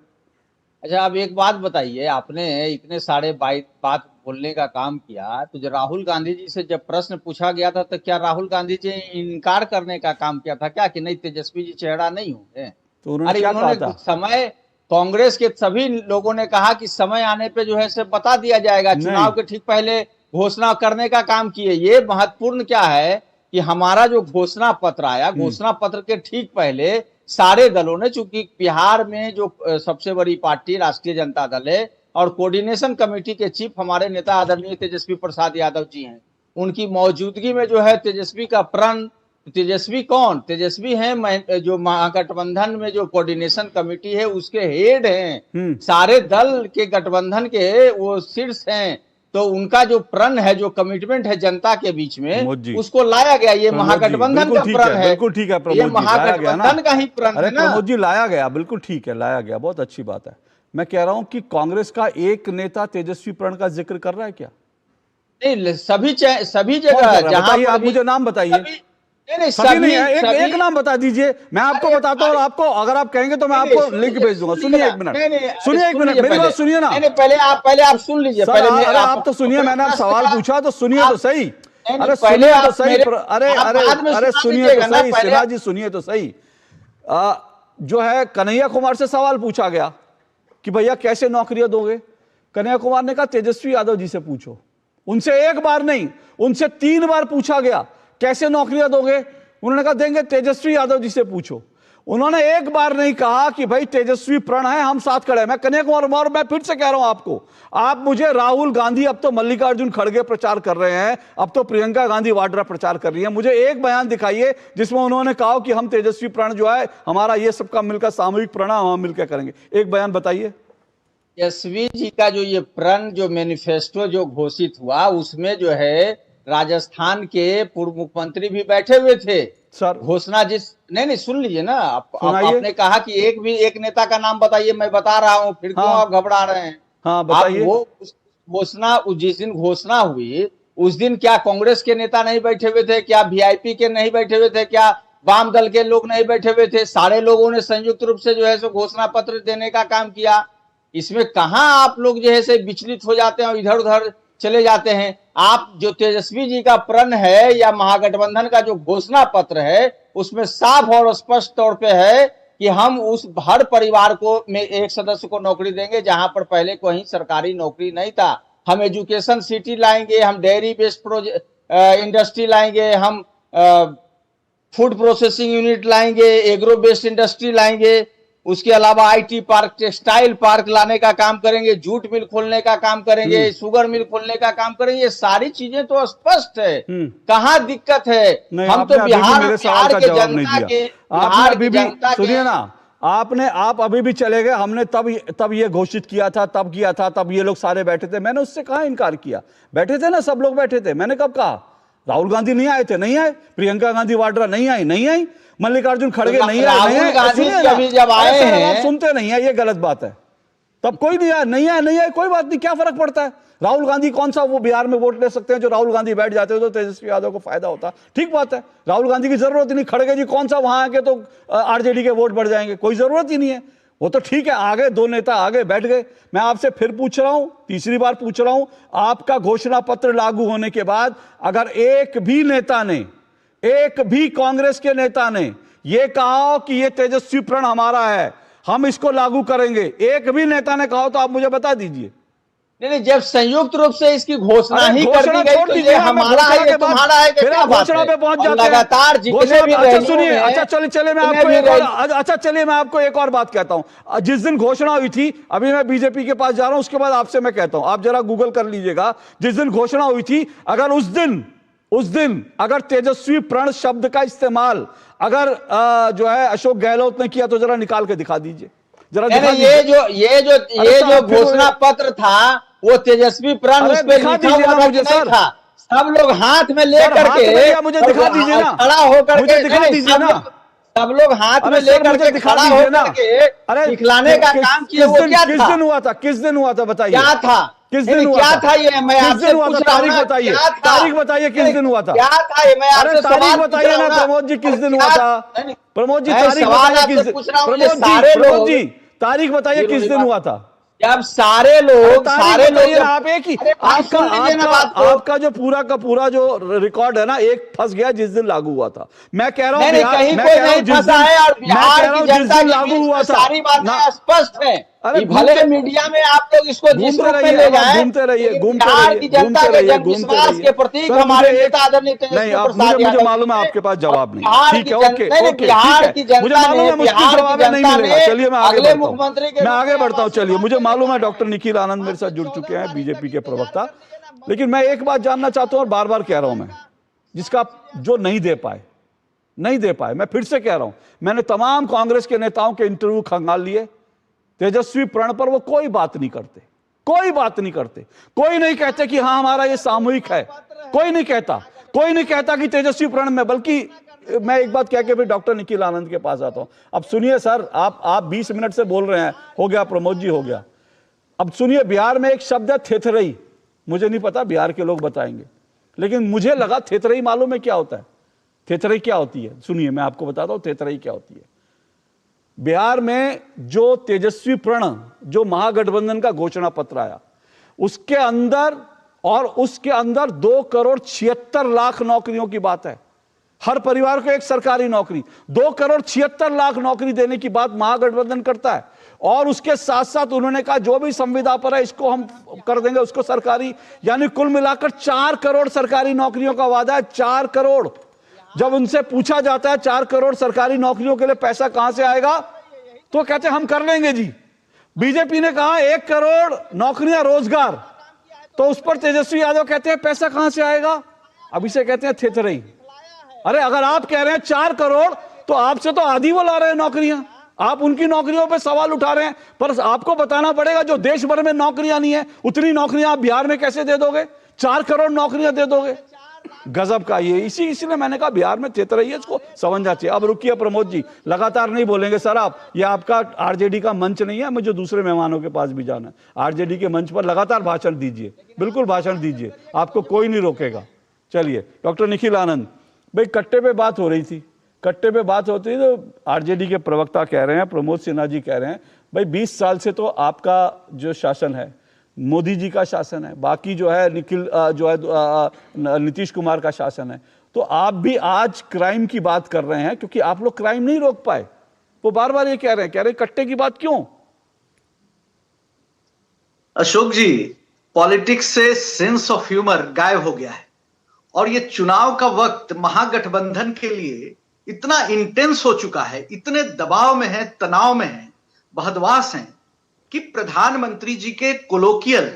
S8: अच्छा, अब एक बात बताइए, आपने इतने सारे बात बोलने का काम किया, तो जो राहुल गांधी जी से जब प्रश्न पूछा गया था, तो क्या राहुल गांधी जी इनकार करने का काम किया था क्या, कि नहीं तेजस्वी जी चेहरा नहीं होंगे?
S1: तो उन्होंने क्या कहा था?
S8: समय, कांग्रेस के सभी लोगों ने कहा कि समय आने पे जो है से बता दिया जाएगा, चुनाव के ठीक पहले घोषणा करने का काम किए। ये महत्वपूर्ण क्या है कि हमारा जो घोषणा पत्र आया, घोषणा पत्र के ठीक पहले सारे दलों ने, चूंकि बिहार में जो सबसे बड़ी पार्टी राष्ट्रीय जनता दल है और कोऑर्डिनेशन कमेटी के चीफ हमारे नेता आदरणीय तेजस्वी प्रसाद यादव जी हैं, उनकी मौजूदगी में जो है तेजस्वी का प्रण, तेजस्वी कौन? तेजस्वी हैं जो महागठबंधन में जो कोऑर्डिनेशन कमेटी है उसके हेड हैं, सारे दल के गठबंधन के वो शीर्ष हैं। तो उनका जो प्रण है, जो कमिटमेंट है जनता के बीच में, उसको लाया गया। ये महागठबंधन का प्रण है,
S1: बिल्कुल ठीक है प्रमोद जी,
S8: ये महागठबंधन का ही प्रण है ना
S1: प्रमोद जी, लाया गया, बिल्कुल ठीक है, लाया गया, बहुत अच्छी बात है। मैं कह रहा हूं कि कांग्रेस का एक नेता तेजस्वी प्रण का जिक्र कर रहा है क्या?
S8: नहीं, सभी जगह जहां
S1: आप मुझे नाम बताइए।
S8: नहीं,
S1: नहीं, एक नाम बता दीजिए, मैं आपको बताता हूँ, और आपको अगर आप कहेंगे तो मैं आपको लिंक भेज दूंगा। सुनिए एक मिनट, सुनिए एक मिनट, मेरी बात सुनिए ना।
S8: पहले आप सुन लीजिए।
S1: अरे आप तो सुनिए, मैंने आप सवाल पूछा तो सुनिए तो सही। अरे सुनिए तो सही, अरे सुनिए तो सही, सिन्हा जी सुनिए तो सही। जो है कन्हैया कुमार से सवाल पूछा गया कि भैया कैसे नौकरियां दोगे? कन्हैया कुमार ने कहा तेजस्वी यादव जी से पूछो। उनसे एक बार नहीं, उनसे 3 बार पूछा गया कैसे नौकरियां दोगे? उन्होंने कहा देंगे तेजस्वी यादव जी से पूछो। उन्होंने एक बार नहीं कहा कि भाई तेजस्वी प्रण है, हम साथ खड़े हैं। मैं कन्हैया कुमार, और मैं फिर से कह रहा हूं आपको, आप मुझे राहुल गांधी, अब तो मल्लिकार्जुन खड़गे प्रचार कर रहे हैं, अब तो प्रियंका गांधी वाड्रा प्रचार कर रही है, मुझे एक बयान दिखाइए जिसमें उन्होंने कहा कि हम तेजस्वी प्रण जो है हमारा ये सबका मिलकर सामूहिक प्रण हम मिलकर करेंगे। एक बयान बताइए।
S8: तेजस्वी जी का जो ये प्रण, जो मैनिफेस्टो जो घोषित हुआ, उसमें जो है राजस्थान के पूर्व मुख्यमंत्री भी बैठे हुए थे
S1: सर। घोषणा
S8: नहीं सुन लीजिए ना, आपने कहा कि एक नेता का नाम बताइए, मैं बता रहा हूं, फिर क्यों आप घबरा रहे हैं?
S1: हाँ बताइए।
S8: वो घोषणा, जिस दिन घोषणा हुई उस दिन क्या कांग्रेस के नेता नहीं बैठे हुए थे? क्या वीआईपी के नहीं बैठे हुए थे? क्या वाम दल के लोग नहीं बैठे हुए थे? सारे लोगों ने संयुक्त रूप से जो है सो घोषणा पत्र देने का काम किया। इसमें कहां आप लोग जो है से विचलित हो जाते हैं और इधर उधर चले जाते हैं? आप जो तेजस्वी जी का प्रण है या महागठबंधन का जो घोषणा पत्र है, उसमें साफ और स्पष्ट तौर पे है कि हम उस हर परिवार को में एक सदस्य को नौकरी देंगे जहां पर पहले कोई सरकारी नौकरी नहीं था। हम एजुकेशन सिटी लाएंगे, हम डेयरी बेस्ड इंडस्ट्री लाएंगे, हम फूड प्रोसेसिंग यूनिट लाएंगे, एग्रो बेस्ड इंडस्ट्री लाएंगे, उसके अलावा आईटी पार्क, टेक्सटाइल पार्क लाने का काम करेंगे, जूट मिल खोलने का काम करेंगे, शुगर मिल खोलने का काम करेंगे। ये सारी चीजें तो स्पष्ट है, कहाँ दिक्कत है? हम तो बिहार के जनता के, बिहार की जनता के,
S1: सुनिए ना, आप अभी भी चले गए। हमने तब ये घोषित किया था, तब किया था, तब ये लोग सारे बैठे थे। मैंने उससे कहाँ इनकार किया? बैठे थे ना, सब लोग बैठे थे। मैंने कब कहा? राहुल गांधी नहीं आए थे? नहीं आए। प्रियंका गांधी वाड्रा नहीं आई। मल्लिकार्जुन खड़गे नहीं आए।
S8: राहुल गांधी अभी जब आए हैं,
S1: आप सुनते नहीं है, ये गलत बात है। तब कोई नहीं आया, कोई बात नहीं, क्या फर्क पड़ता है? राहुल गांधी कौन सा वो बिहार में वोट ले सकते हैं? जो राहुल गांधी बैठ जाते हो तो तेजस्वी यादव को फायदा होता। ठीक बात है, राहुल गांधी की जरूरत ही नहीं। खड़गे जी कौन सा वहां आके तो आरजेडी के वोट बढ़ जाएंगे? कोई जरूरत ही नहीं है। वो तो ठीक है, आगे दो नेता आगे बैठ गए। मैं आपसे फिर पूछ रहा हूं, तीसरी बार पूछ रहा हूं, आपका घोषणा पत्र लागू होने के बाद अगर एक भी नेता ने, एक भी कांग्रेस के नेता ने यह कहा हो कि यह तेजस्वी प्रण हमारा है, हम इसको लागू करेंगे, एक भी नेता ने कहा हो तो आप मुझे बता दीजिए।
S8: नहीं, जब संयुक्त रूप से इसकी घोषणा ही कर दी गई तो ये हमारा है, ये तुम्हारा है,
S1: फिर आप घोषणा पे पहुंच जाते हैं।
S8: लगातार जितने भी
S1: अच्छा सुनिए, अच्छा चलिए मैं आपको एक और बात कहता हूं। जिस दिन घोषणा हुई थी, अभी मैं बीजेपी के पास जा रहा हूं, उसके बाद आपसे मैं कहता हूं, आप जरा गूगल कर लीजिएगा। जिस दिन घोषणा हुई थी, अगर उस दिन अगर तेजस्वी प्रण शब्द का इस्तेमाल अगर जो है अशोक गहलोत ने किया तो जरा निकाल के दिखा दीजिए, जरा दिखा दीजिए।
S8: ये जो घोषणा पत्र था वो तेजस्वी प्रण उस पे लिखा हुआ नहीं था। सब लोग हाथ में लेकर के,
S1: मुझे दिखा दीजिए ना,
S8: खड़ा होकर के
S1: दिखा दीजिए ना,
S8: सब लोग हाथ में लेकर के खड़ा होकर के दिखलाने का काम किया। वो क्या था?
S1: किस दिन हुआ था? किस दिन हुआ था बताइए?
S8: क्या था?
S1: किस दिन हुआ
S8: क्या था? ये मैं आपसे पूछ रहा हूं,
S1: तारीख बताइए, तारीख बताइए किस दिन हुआ था?
S8: क्या था ये मैं आपसे
S1: तारीख बताइए ना प्रमोद जी, किस दिन हुआ था? प्रमोद जी तारीख बताइए किस दिन? प्रमोद जी तारीख बताइए किस दिन हुआ था?
S8: जब सारे लोग
S1: आप एक ही, आपका जो पूरा का पूरा जो रिकॉर्ड है ना, एक फंस गया जिस दिन लागू हुआ था। मैं कह रहा हूं
S8: कहीं कोई नहीं फंसा है, और बिहार की जनता
S1: लागू हुआ था,
S8: सारी बातें स्पष्ट है। भले मीडिया में आप लोग इसको जिस रूप में ले जाएं,
S1: घूमते रहिए
S8: बिहार की जनता के जनविश्वास के प्रतीक हमारे नेता आदरणीय तेजस्वी प्रसाद
S1: मुझे मालूम है आपके पास जवाब नहीं। ठीक है, ओके,
S8: बिहार की जनता ने, बिहार की जनता ने
S1: चलिए मैं
S8: अगले मुख्यमंत्री के,
S1: मैं आगे बढ़ता हूँ। चलिए, मुझे मालूम है डॉक्टर निखिल आनंद मेरे साथ जुड़ चुके हैं, बीजेपी के प्रवक्ता। लेकिन मैं एक बात जानना चाहता हूँ और बार बार कह रहा हूं मैं, जिसका जो नहीं दे पाए, मैं फिर से कह रहा हूं, मैंने तमाम कांग्रेस के नेताओं के इंटरव्यू खंगाल लिए। तेजस्वी प्रण पर वो कोई बात नहीं करते, कोई नहीं कहते कि हाँ हमारा ये सामूहिक है, कोई नहीं कहता कि तेजस्वी प्रण में। बल्कि मैं एक बात कह के फिर डॉक्टर निखिल आनंद के पास आता हूं। अब सुनिए सर, आप 20 मिनट से बोल रहे हैं, हो गया प्रमोद जी, हो गया। अब सुनिए, बिहार में एक शब्द है थेथरई, मुझे नहीं पता, बिहार के लोग बताएंगे, लेकिन मुझे लगा थेथरई मालूम है क्या होता है? थेथरई क्या होती है? सुनिए मैं आपको बताता हूं थेथरई क्या होती है। बिहार में जो तेजस्वी प्रण, जो महागठबंधन का घोषणा पत्र आया, उसके अंदर 2,76,00,000 नौकरियों की बात है। हर परिवार को एक सरकारी नौकरी, 2,76,00,000 नौकरी देने की बात महागठबंधन करता है। और उसके साथ साथ उन्होंने कहा जो भी संविदा पर है इसको हम कर देंगे उसको सरकारी, यानी कुल मिलाकर 4 करोड़ सरकारी नौकरियों का वादा है। 4 करोड़। जब उनसे पूछा जाता है 4 करोड़ सरकारी नौकरियों के लिए पैसा कहां से आएगा, तो कहते हैं हम कर लेंगे जी। बीजेपी ने कहा 1 करोड़ नौकरियां रोजगार, तो उस पर तेजस्वी यादव कहते हैं पैसा कहां से आएगा? अब इसे कहते हैं थेथरई। अरे अगर आप कह रहे हैं 4 करोड़, तो आपसे तो आधी वो ला रहे हैं नौकरियां, आप उनकी नौकरियों पे सवाल उठा रहे हैं। पर आपको बताना पड़ेगा जो देश भर में नौकरियां नहीं है, उतनी नौकरियां आप बिहार में कैसे दे दोगे? 4 करोड़ नौकरियां दे दोगे? गजब का ये। इसीलिए मैंने कहा बिहार में थेथरई है, इसको समझना चाहिए। अब रुकिए प्रमोद जी, लगातार नहीं बोलेंगे सर आप, ये आपका आरजेडी का मंच नहीं है, मुझे दूसरे मेहमानों के पास भी जाना है। आरजेडी के मंच पर लगातार भाषण दीजिए, बिल्कुल भाषण दीजिए, आपको कोई नहीं रोकेगा। चलिए डॉक्टर निखिल आनंद भाई, कट्टे पे बात हो रही थी, कट्टे पे बात होती है तो आरजेडी के प्रवक्ता कह रहे हैं, प्रमोद सिन्हा जी कह रहे हैं भाई 20 साल से तो आपका जो शासन है मोदी जी का शासन है, बाकी जो है नीतीश कुमार का शासन है, तो आप भी आज क्राइम की बात कर रहे हैं क्योंकि आप लोग क्राइम नहीं रोक पाए। वो बार बार ये कह रहे हैं कट्टे की बात क्यों?
S9: अशोक जी, पॉलिटिक्स से सेंस ऑफ ह्यूमर गायब हो गया है और ये चुनाव का वक्त महागठबंधन के लिए इतना इंटेंस हो चुका है, इतने दबाव में है, तनाव में है, बहदवास हैं कि प्रधानमंत्री जी के कोलोकियल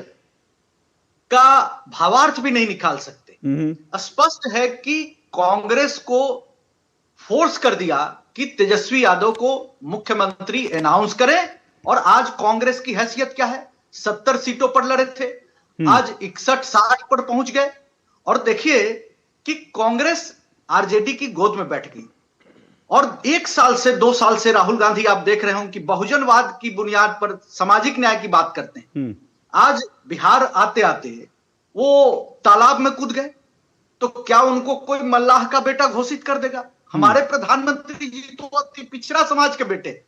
S9: का भावार्थ भी नहीं निकाल सकते। स्पष्ट है कि कांग्रेस को फोर्स कर दिया कि तेजस्वी यादव को मुख्यमंत्री अनाउंस करें और आज कांग्रेस की हैसियत क्या है? 70 सीटों पर लड़े थे, आज 61-60 पर पहुंच गए और देखिए कि कांग्रेस आरजेडी की गोद में बैठ गई। और 1 साल से 2 साल से राहुल गांधी आप देख रहे हो कि बहुजनवाद की बुनियाद पर सामाजिक न्याय की बात करते हैं। आज बिहार आते आते वो तालाब में कूद गए, तो क्या उनको कोई मल्लाह का बेटा घोषित कर देगा? हमारे प्रधानमंत्री जी तो अति पिछड़ा समाज के बेटे,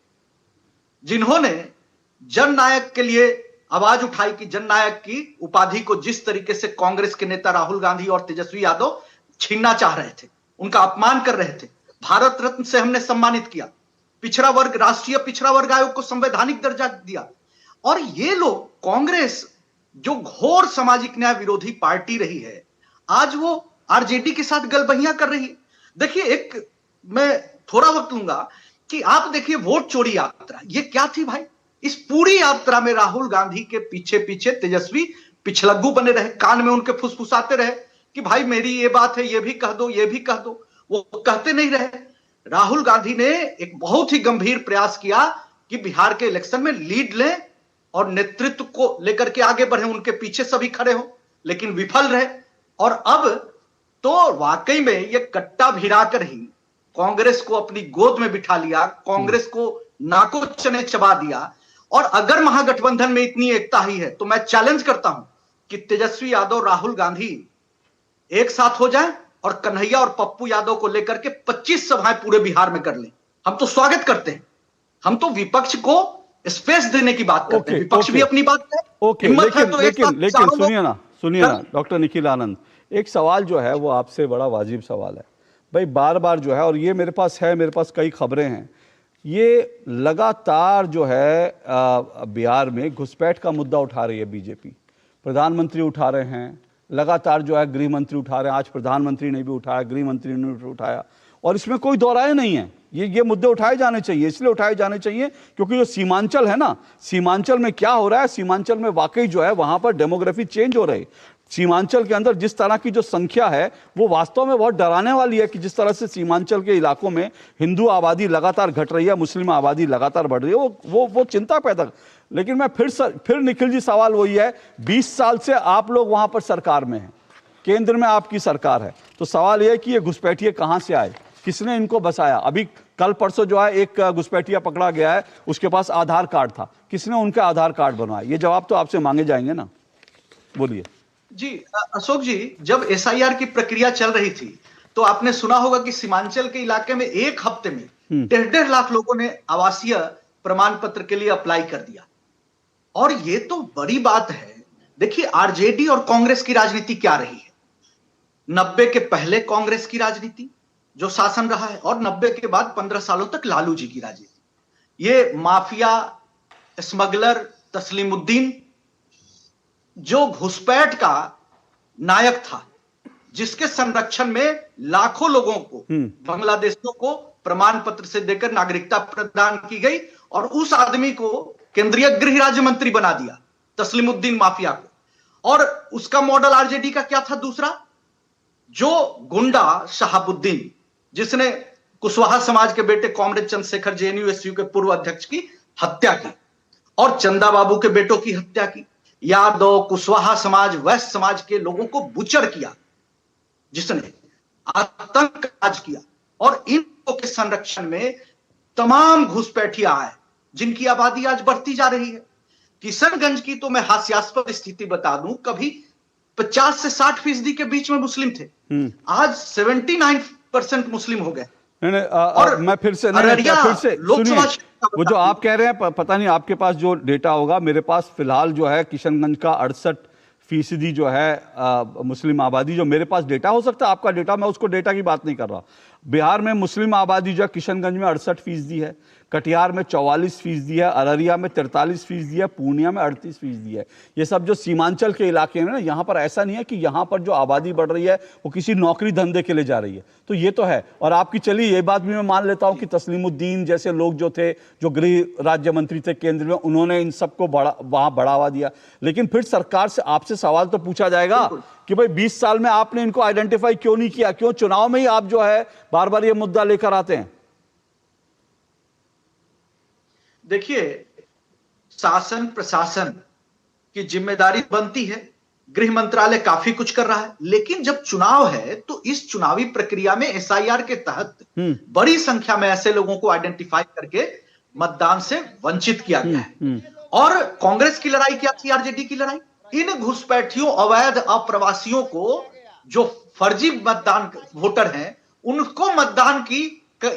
S9: जिन्होंने जननायक के लिए आवाज उठाई कि जननायक की उपाधि को जिस तरीके से कांग्रेस के नेता राहुल गांधी और तेजस्वी यादव छीनना चाह रहे थे, उनका अपमान कर रहे थे। भारत रत्न से हमने सम्मानित किया, पिछड़ा वर्ग, राष्ट्रीय पिछड़ा वर्ग आयोग को संवैधानिक दर्जा दिया। और ये लोग, कांग्रेस जो घोर सामाजिक न्याय विरोधी पार्टी रही है, आज वो आरजेडी के साथ गलबहियां कर रही है। देखिए, एक मैं थोड़ा वक्त लूंगा कि आप देखिए वोट चोरी यात्रा, ये क्या थी भाई? इस पूरी यात्रा में राहुल गांधी के पीछे पीछे तेजस्वी पिछलग्गू बने रहे, कान में उनके फुसफुसाते रहे कि भाई मेरी ये बात है, ये भी कह दो, ये भी कह दो। वो कहते नहीं रहे। राहुल गांधी ने एक बहुत ही गंभीर प्रयास किया कि बिहार के इलेक्शन में लीड लें और नेतृत्व को लेकर के आगे बढ़े, उनके पीछे सभी खड़े हो, लेकिन विफल रहे। और अब तो वाकई में ये कट्टा भिराकर ही कांग्रेस को अपनी गोद में बिठा लिया, कांग्रेस को नाको चने चबा दिया। और अगर महागठबंधन में इतनी एकता ही है तो मैं चैलेंज करता हूं कि तेजस्वी यादव, राहुल गांधी एक साथ हो जाएं और कन्हैया और पप्पू यादव को लेकर के 25 सभाएं पूरे बिहार में कर लें। हम तो स्वागत करते हैं, हम तो विपक्ष को स्पेस देने की बात करते हैं। विपक्ष भी अपनी बात है।
S1: लेकिन सुनिए ना डॉक्टर निखिल आनंद, एक सवाल जो है वो आपसे बड़ा वाजिब सवाल है भाई। बार बार जो है, और ये मेरे पास कई खबरें हैं, ये लगातार जो है बिहार में घुसपैठ का मुद्दा उठा रही है बीजेपी। प्रधानमंत्री उठा रहे हैं, लगातार जो है गृह मंत्री उठा रहे हैं। आज प्रधानमंत्री ने भी उठाया, गृह मंत्री ने भी उठाया, और इसमें कोई दो राय नहीं है। ये मुद्दे उठाए जाने चाहिए, इसलिए उठाए जाने चाहिए क्योंकि जो सीमांचल है ना, सीमांचल में क्या हो रहा है, सीमांचल में वाकई जो है वहां पर डेमोग्राफी चेंज हो रही है। सीमांचल के अंदर जिस तरह की जो संख्या है वो वास्तव में बहुत डराने वाली है कि जिस तरह से सीमांचल के इलाकों में हिंदू आबादी लगातार घट रही है, मुस्लिम आबादी लगातार बढ़ रही है, वो चिंता पैदा। लेकिन मैं फिर निखिल जी, सवाल वही है, 20 साल से आप लोग वहां पर सरकार में हैं, केंद्र में आपकी सरकार है, तो सवाल यह है कि ये घुसपैठिए कहां से आए, किसने इनको बसाया? अभी कल परसों जो है एक घुसपैठिया पकड़ा गया है, उसके पास आधार कार्ड था, किसने उनका आधार कार्ड बनवाया? ये जवाब तो आपसे मांगे जाएंगे ना, बोलिए।
S9: जी अशोक जी, जब एसआईआर की प्रक्रिया चल रही थी तो आपने सुना होगा कि सीमांचल के इलाके में एक हफ्ते में 1.5 लाख लोगों ने आवासीय प्रमाण पत्र के लिए अप्लाई कर दिया। और ये तो बड़ी बात है। देखिए, आरजेडी और कांग्रेस की राजनीति क्या रही है। 90 के पहले कांग्रेस की राजनीति जो शासन रहा है, और 90 के बाद 15 सालों तक लालू जी की राजनीति। ये माफिया, स्मगलर तस्लीमुद्दीन जो घुसपैठ का नायक था, जिसके संरक्षण में लाखों लोगों को, बांग्लादेशियों को प्रमाण पत्र से देकर नागरिकता प्रदान की गई, और उस आदमी को केंद्रीय गृह राज्य मंत्री बना दिया, तस्लीमुद्दीन माफिया को। और उसका मॉडल आरजेडी का क्या था दूसरा? जो गुंडा शहाबुद्दीन, जिसने कुशवाहा समाज के बेटे कॉमरेड चंद्रशेखर जेएनयू-एसयू के पूर्व अध्यक्ष की हत्या की, और चंदा बाबू के बेटों की हत्या की, यादव, कुशवाहा समाज, वैश्य समाज के लोगों को बुचर किया, जिसने आतंक राज किया। और इन लोगों के संरक्षण में तमाम घुसपैठिया आए, जिनकी आबादी आज बढ़ती जा रही है। किशनगंज की तो मैं हास्यास्पद स्थिति बता दूं, कभी 50 से 60% के बीच में मुस्लिम थे, आज 79% मुस्लिम हो गए।
S1: और मैं फिर से सुनिए, वो जो आप कह रहे हैं, पता नहीं आपके पास जो डेटा होगा, मेरे पास फिलहाल जो है किशनगंज का 68% जो है मुस्लिम आबादी, जो मेरे पास डेटा हो सकता है आपका डेटा, मैं उसको डेटा की बात नहीं कर रहा। बिहार में मुस्लिम आबादी जो किशनगंज में 68% है, कटिहार में 44% है, अररिया में 43% है, पूर्णिया में 38% है। ये सब जो सीमांचल के इलाके हैं ना, यहाँ पर ऐसा नहीं है कि यहाँ पर जो आबादी बढ़ रही है वो किसी नौकरी धंधे के लिए जा रही है, तो ये तो है। और आपकी चलिए ये बात भी मैं मान लेता हूँ कि तस्लीमुद्दीन जैसे लोग जो थे, जो गृह राज्य मंत्री थे केंद्र में, उन्होंने इन सबको वहां बढ़ावा दिया। लेकिन फिर सरकार से आपसे सवाल तो पूछा जाएगा कि भाई 20 साल में आपने इनको आइडेंटिफाई क्यों नहीं किया, क्यों चुनाव में ही आप जो है बार बार ये मुद्दा लेकर आते हैं?
S9: देखिए, शासन प्रशासन की जिम्मेदारी बनती है, गृह मंत्रालय काफी कुछ कर रहा है, लेकिन जब चुनाव है तो इस चुनावी प्रक्रिया में एसआईआर के तहत बड़ी संख्या में ऐसे लोगों को आइडेंटिफाई करके मतदान से वंचित किया गया है। और कांग्रेस की लड़ाई क्या थी, आरजेडी की लड़ाई? इन घुसपैठियों, अवैध अप्रवासियों को, जो फर्जी मतदान वोटर हैं, उनको मतदान की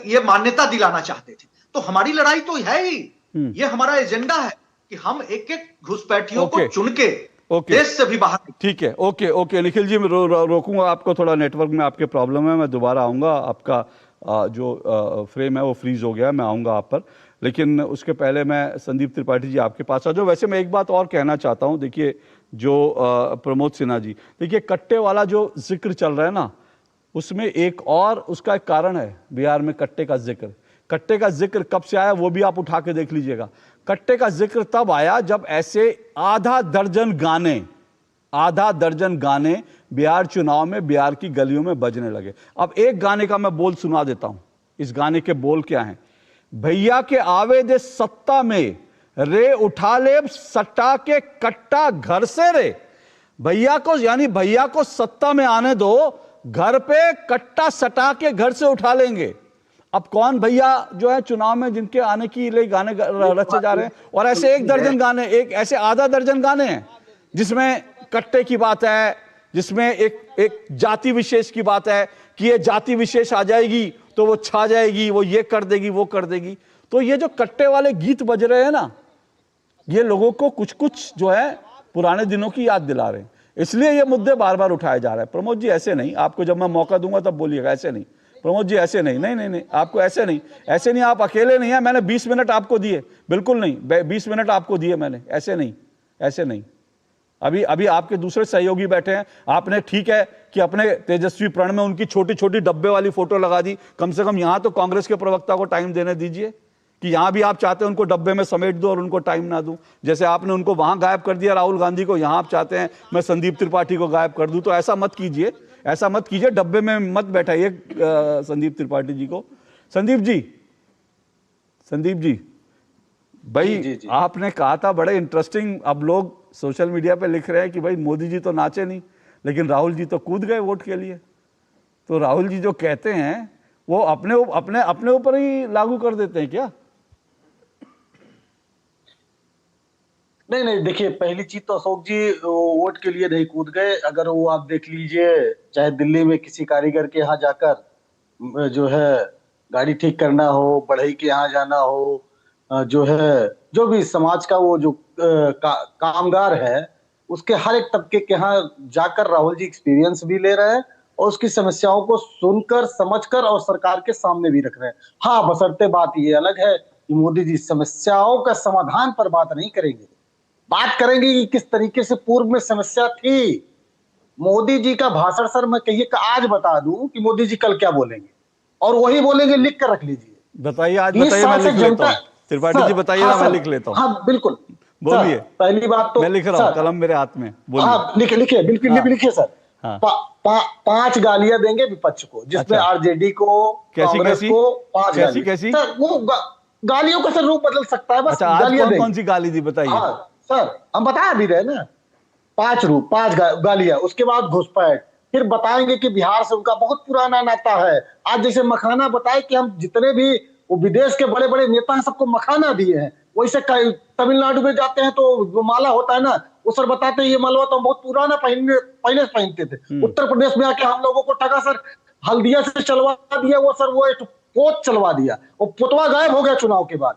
S9: ये मान्यता दिलाना चाहते थे। तो हमारी लड़ाई तो है ही, ये हमारा एजेंडा है कि हम एक एक घुसपैठियों को चुन के देश से भी बाहर।
S1: ठीक है, ओके निखिल जी, मैं रोकूंगा आपको, थोड़ा नेटवर्क में आपके प्रॉब्लम है, मैं दोबारा आऊंगा। आपका जो फ्रेम है वो फ्रीज हो गया है, मैं आऊंगा आप पर, लेकिन उसके पहले मैं संदीप त्रिपाठी जी आपके पास आ जाओ। वैसे मैं एक बात और कहना चाहता हूं, देखिए जो प्रमोद सिन्हा जी, देखिए कट्टे वाला जो जिक्र चल रहा है ना, उसमें एक और उसका एक कारण है। बिहार में कट्टे का जिक्र कब से आया वो भी आप उठा के देख लीजिएगा। कट्टे का जिक्र तब आया जब ऐसे आधा दर्जन गाने बिहार चुनाव में बिहार की गलियों में बजने लगे। अब एक गाने का मैं बोल सुना देता हूं। इस गाने के बोल क्या हैं? भैया के आवे दे सत्ता में रे, उठा ले सट्टा के कट्टा घर से रे। भैया को, यानी भैया को सत्ता में आने दो, घर पे कट्टा सटा के घर से उठा लेंगे। अब कौन भैया जो है चुनाव में जिनके आने की लिए गाने रचे जा रहे हैं? और ऐसे एक दर्जन गाने, एक ऐसे आधा दर्जन गाने हैं जिसमें कट्टे की बात है, जिसमें एक जाति विशेष की बात है कि ये जाति विशेष आ जाएगी तो वो छा जाएगी, वो ये कर देगी, वो कर देगी। तो ये जो कट्टे वाले गीत बज रहे हैं ना, ये लोगों को कुछ कुछ जो है पुराने दिनों की याद दिला रहे हैं, इसलिए ये मुद्दे बार बार उठाए जा रहे हैं। प्रमोद जी ऐसे नहीं, आपको जब मैं मौका दूंगा तब बोलिएगा, ऐसे नहीं प्रमोद जी, ऐसे नहीं, नहीं, आपको ऐसे नहीं, आप अकेले नहीं है। मैंने 20 मिनट आपको दिए, बिल्कुल नहीं, 20 मिनट आपको दिए मैंने, ऐसे नहीं। अभी आपके दूसरे सहयोगी बैठे हैं, आपने ठीक है कि अपने तेजस्वी प्रण में उनकी छोटी छोटी डब्बे वाली फोटो लगा दी। कम से कम यहां तो कांग्रेस के प्रवक्ता को टाइम देने दीजिए कि यहां भी आप चाहते हैं उनको डब्बे में समेट दो और उनको टाइम ना दूं। जैसे आपने उनको वहां गायब कर दिया राहुल गांधी को, यहां आप चाहते हैं मैं संदीप त्रिपाठी को गायब कर दूं। तो ऐसा मत कीजिए, डब्बे में मत बैठाइए संदीप त्रिपाठी जी को। संदीप जी भाई, जी। आपने कहा था बड़े इंटरेस्टिंग, अब लोग सोशल मीडिया पे लिख रहे हैं कि भाई मोदी जी तो नाचे नहीं, लेकिन राहुल जी तो कूद गए वोट के लिए। तो राहुल जी जो कहते हैं वो अपने ऊपर ही लागू कर देते हैं क्या?
S10: नहीं, देखिए पहली चीज तो अशोक जी वोट के लिए नहीं कूद गए। अगर वो आप देख लीजिए, चाहे दिल्ली में किसी कारीगर के यहाँ जाकर जो है गाड़ी ठीक करना हो, बढ़ई के यहाँ जाना हो, जो है जो भी समाज का वो जो कामगार है, उसके हर एक तबके के यहाँ जाकर राहुल जी एक्सपीरियंस भी ले रहे हैं और उसकी समस्याओं को सुनकर, समझकर और सरकार के सामने भी रख रहे हैं। हाँ, बशर्ते बात ये अलग है कि मोदी जी समस्याओं का समाधान पर बात नहीं करेंगे, बात करेंगे कि किस तरीके से पूर्व में समस्या थी। मोदी जी का भाषण सर मैं कहिए आज बता दूं कि मोदी जी कल क्या बोलेंगे, और वही बोलेंगे, लिख कर रख लीजिए।
S1: बताइए, आज बताइए, मैं लिख लेता हूं। त्रिपाठी जी बताइए ना, मैं लिख लेता हूँ।
S10: हाँ बिल्कुल,
S1: बोलिए।
S10: पहली बात तो
S1: मैं लिख रहा हूँ, कलम मेरे हाथ में, बोलिए।
S10: हाँ लिखिए, बिल्कुल लिखिए सर। 5 गालियां देंगे विपक्ष को, जिसमें आरजेडी को, कांग्रेस को 5 गाली।
S1: कैसी?
S10: सर वो गालियों का सर रूप बदल सकता है, बस गालियां देंगे।
S1: कौन सी गाली दी बताइए?
S10: हाँ सर, हम बता भी रहे ना, 5 गालियां, उसके बाद घुसपैठ, फिर बताएंगे कि बिहार से उनका बहुत पुराना नाता है। आज जैसे मखाना बताए कि हम जितने भी वो विदेश के बड़े बड़े नेता हैं सबको मखाना दिए हैं, वैसे तमिलनाडु में जाते हैं तो जो माला होता है ना, वो सर बताते हैं ये मालवा तो हम बहुत पुराना पहले से पहनते थे। उत्तर प्रदेश में आके हम लोगों को ठगा सर, हल्दिया से चलवा दिया वो सर, वो एक पोत चलवा दिया, वो पोतवा गायब हो गया चुनाव के बाद।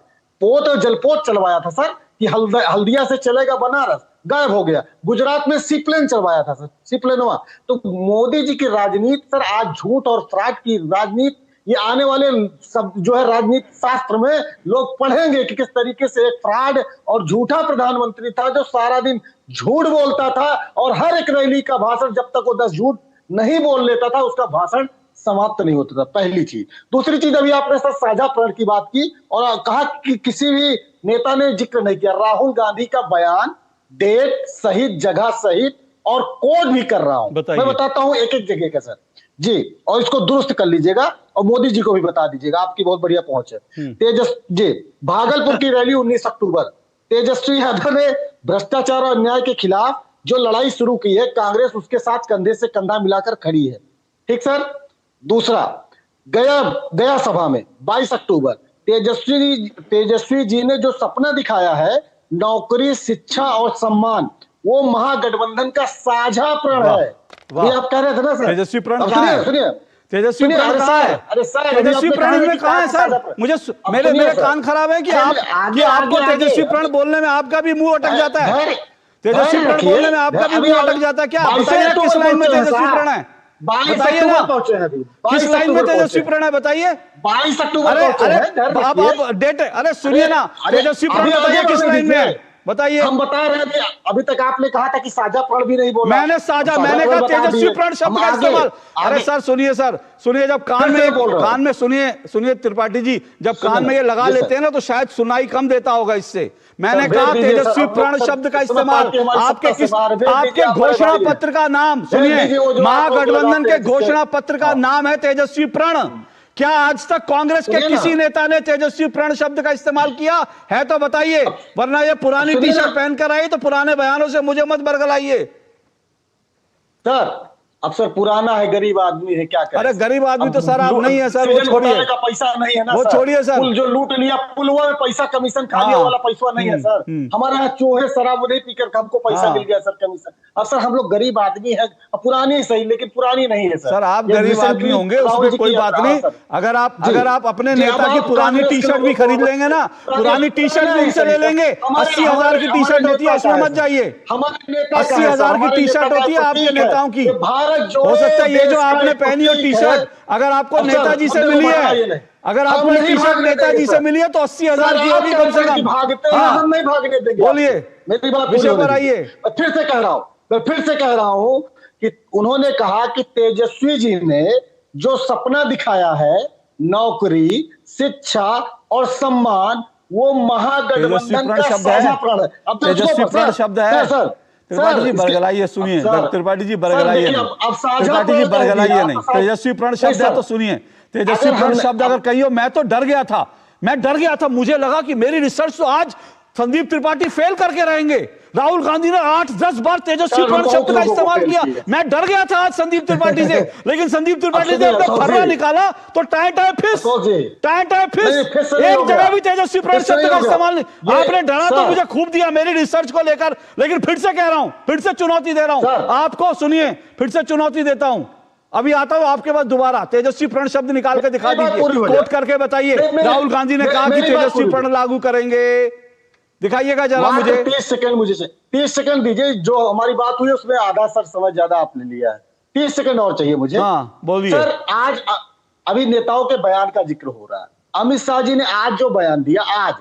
S10: जलपोत चलवाया था सर कि हल्दिया से चलेगा बनारस, गायब हो गया। गुजरात में सीप्लेन चलवाया था सर, सीप्लेन हुआ। तो मोदी जी की राजनीति सर आज झूठ और फ्रॉड की राजनीति, ये आने वाले सब जो है राजनीति शास्त्र में लोग पढ़ेंगे कि किस तरीके से एक फ्रॉड और झूठा प्रधानमंत्री था जो सारा दिन झूठ बोलता था और हर एक रैली का भाषण जब तक वो 10 झूठ नहीं बोल लेता था उसका भाषण समाप्त नहीं होता था। पहली चीज। दूसरी चीज, अभी आपने सर साझा प्रण की बात की और कहा कि किसी भी नेता ने जिक्र नहीं किया। राहुल गांधी का बयान डेट सहित, जगह सहित और कोड भी कर रहा हूं, मैं बताता हूं एक एक जगह का सर जी, और इसको दुरुस्त कर लीजिएगा और मोदी जी को भी बता दीजिएगा, आपकी बहुत बढ़िया पहुंच है। जी, भागलपुर की रैली 19 अक्टूबर, तेजस्वी यादव ने भ्रष्टाचार और अन्याय के खिलाफ जो लड़ाई शुरू की है, कांग्रेस उसके साथ कंधे से कंधा मिलाकर खड़ी है। ठीक सर। दूसरा, गया सभा में 22 अक्टूबर तेजस्वी जी ने जो सपना दिखाया है, नौकरी, शिक्षा और सम्मान, वो महागठबंधन का साझा प्रण है। ये आप कह रहे थे ना सर,
S1: तेजस्वी प्रण कहाँ है?
S10: सुनिए,
S1: तेजस्वी प्रण कहाँ है?
S10: अरे सर,
S1: तेजस्वी प्रण में कहाँ है सर? मुझे मेरे कान खराब है कि आपको तेजस्वी प्रण बोलने में आपका भी मुंह अटक जाता है। तेजस्वी प्रण बोलने में आपका भी मुंह अटक जाता है क्या? बताइए किस लाइन में तेजस्वी प्रण है, बताइए ना, किस लाइन में तेजस्वी प्रण है बताइए।
S10: 22 अक्टूबर।
S1: अरे आप डेट, अरे सुनिए ना, तेजस्वी प्रण बताइए किस लाइन में है, बताइए।
S10: हम बता रहे थे, अभी तक आपने कहा था कि साझा प्रण भी नहीं बोला।
S1: मैंने कहा तेजस्वी प्रण शब्द का इस्तेमाल। अरे सर सुनिए, सुनिए, जब कान में सुनिए त्रिपाठी जी, जब कान में ये लगा लेते हैं ना तो शायद सुनाई कम देता होगा इससे। मैंने कहा तेजस्वी प्रण शब्द का इस्तेमाल आपके घोषणा पत्र का नाम सुनिए, महागठबंधन के घोषणा पत्र का नाम है तेजस्वी प्रण। क्या आज तक कांग्रेस के किसी नेता ने तेजस्वी प्रण शब्द का इस्तेमाल किया है तो बताइए, वरना ये पुरानी टी शर्ट पहनकर आई तो पुराने बयानों से मुझे मत बरगलाइए।
S10: सर अब सर पुराना है, गरीब आदमी है, क्या करें?
S1: अरे गरीब आदमी तो सर आप नहीं है सर, वो छोड़िए,
S10: का पैसा नहीं है ना,
S1: वो छोड़िए सर।
S10: पुल जो लूट लिया, पुलवा में पैसा कमीशन खाने वाला पैसा नहीं है सर। हमारे यहाँ चूहे शराब नहीं पीकर हमको पैसा मिल गया सर कमीशन। अब सर हम लोग गरीब आदमी है, पुरानी सही लेकिन पुरानी नहीं है सर।
S1: सर आप गरीब आदमी होंगे उसमें कोई बात नहीं, अगर आप अपने नेता की पुरानी टी शर्ट भी खरीद लेंगे ना, पुरानी टी शर्ट भी उनसे ले लेंगे, 80,000 की टी शर्ट होती है, उसमें मत जाइए। 80,000 की टी शर्ट होती है आपके नेताओं की। हो सकता है ये जो आपने पहनी हो टी शर्ट अगर आपको नेताजी से मिली है, अगर आपको टी शर्ट नेताजी से मिली है तो 80,000 की होगी कम से कम।
S10: हम नहीं भागने देंगे।
S1: बोलिए,
S10: मेरी बात
S1: विषय पर आइए।
S10: मैं फिर से कह रहा हूं कि उन्होंने कहा कि तेजस्वी जी ने जो सपना दिखाया है, नौकरी, शिक्षा और सम्मान, वो महागठबंधन का साझा प्रण है। अब
S1: तेजस्वी प्रण शब्द है
S10: सर।
S1: त्रिपाठी जी बरगलाइए, सुनिए त्रिपाठी जी बरगलाइए, त्रिपाठी जी बरगलाइए नहीं। तेजस्वी प्रण शब्द है तो सुनिए, तेजस्वी प्रण शब्द अगर कहियो, मैं तो डर गया था, मुझे लगा कि मेरी रिसर्च तो आज संदीप त्रिपाठी फेल करके रहेंगे। राहुल गांधी ने 8-10 बार तेजस्वी प्रण शब्द का इस्तेमाल किया, मैं डर गया था आज संदीप त्रिपाठी से, लेकिन संदीप त्रिपाठी ने अपना फर्रा निकाला तो टाए फिस, एक जगह भी तेजस्वी प्रण शब्द का इस्तेमाल नहीं। आपने डरा तो मुझे खूब दिया मेरी रिसर्च को लेकर, लेकिन फिर से कह रहा हूं, फिर से चुनौती दे रहा हूं आपको, सुनिए, फिर से चुनौती देता हूं। अभी आता हूं आपके पास दोबारा, तेजस्वी प्रण शब्द निकाल के दिखा दीजिए, कोट करके बताइए राहुल गांधी ने कहा कि तेजस्वी प्रण लागू करेंगे, दिखाइएगा जरा मुझे।
S10: 30 सेकंड दीजिए, जो हमारी बात हुई उसमें आधा सर समय ज्यादा आपने लिया है, 30 सेकंड और चाहिए मुझे।
S1: हाँ बोलिए
S10: सर। आज अभी नेताओं के बयान का जिक्र हो रहा है, अमित शाह जी ने आज जो बयान दिया, आज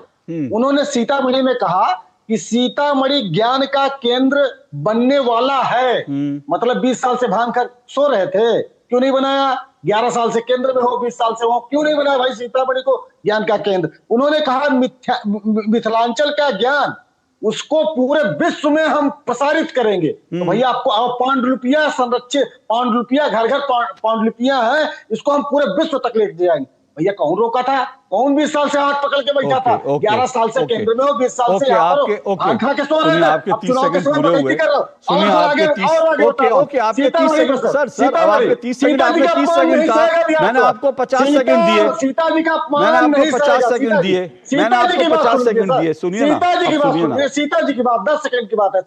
S10: उन्होंने सीतामढ़ी में कहा कि सीतामढ़ी ज्ञान का केंद्र बनने वाला है। मतलब 20 साल से भांग कर सो रहे थे, क्यों नहीं बनाया? 11 साल से केंद्र में हो, 20 साल से हो, क्यों नहीं बनाया भाई सीतामढ़ी को ज्ञान का केंद्र? उन्होंने कहा मिथिलांचल का ज्ञान, उसको पूरे विश्व में हम प्रसारित करेंगे। तो भैया आपको पांडुलिपियां संरक्षित, पांडुलिपियां घर घर पांडुलिपियां हैं, इसको हम पूरे विश्व तक लेके जाएंगे। भैया कौन रोका था? कौन 20 साल से हाथ पकड़ के बैठा था? 11 साल से केंद्र में हो, 20 साल से
S1: आपके 30 सेकंड पूरे हुए। सुनिए आपके 30 सेकंड सर, आपके 30 सेकंड, आपने 30 सेकंड कहा, मैंने आपको 50 सेकंड दिए, मैंने आपको 50 सेकंड दिए, मैंने आपको 50 सेकंड दिए। सुनिए ना,
S10: सीता जी की बात 10 सेकंड की बात है।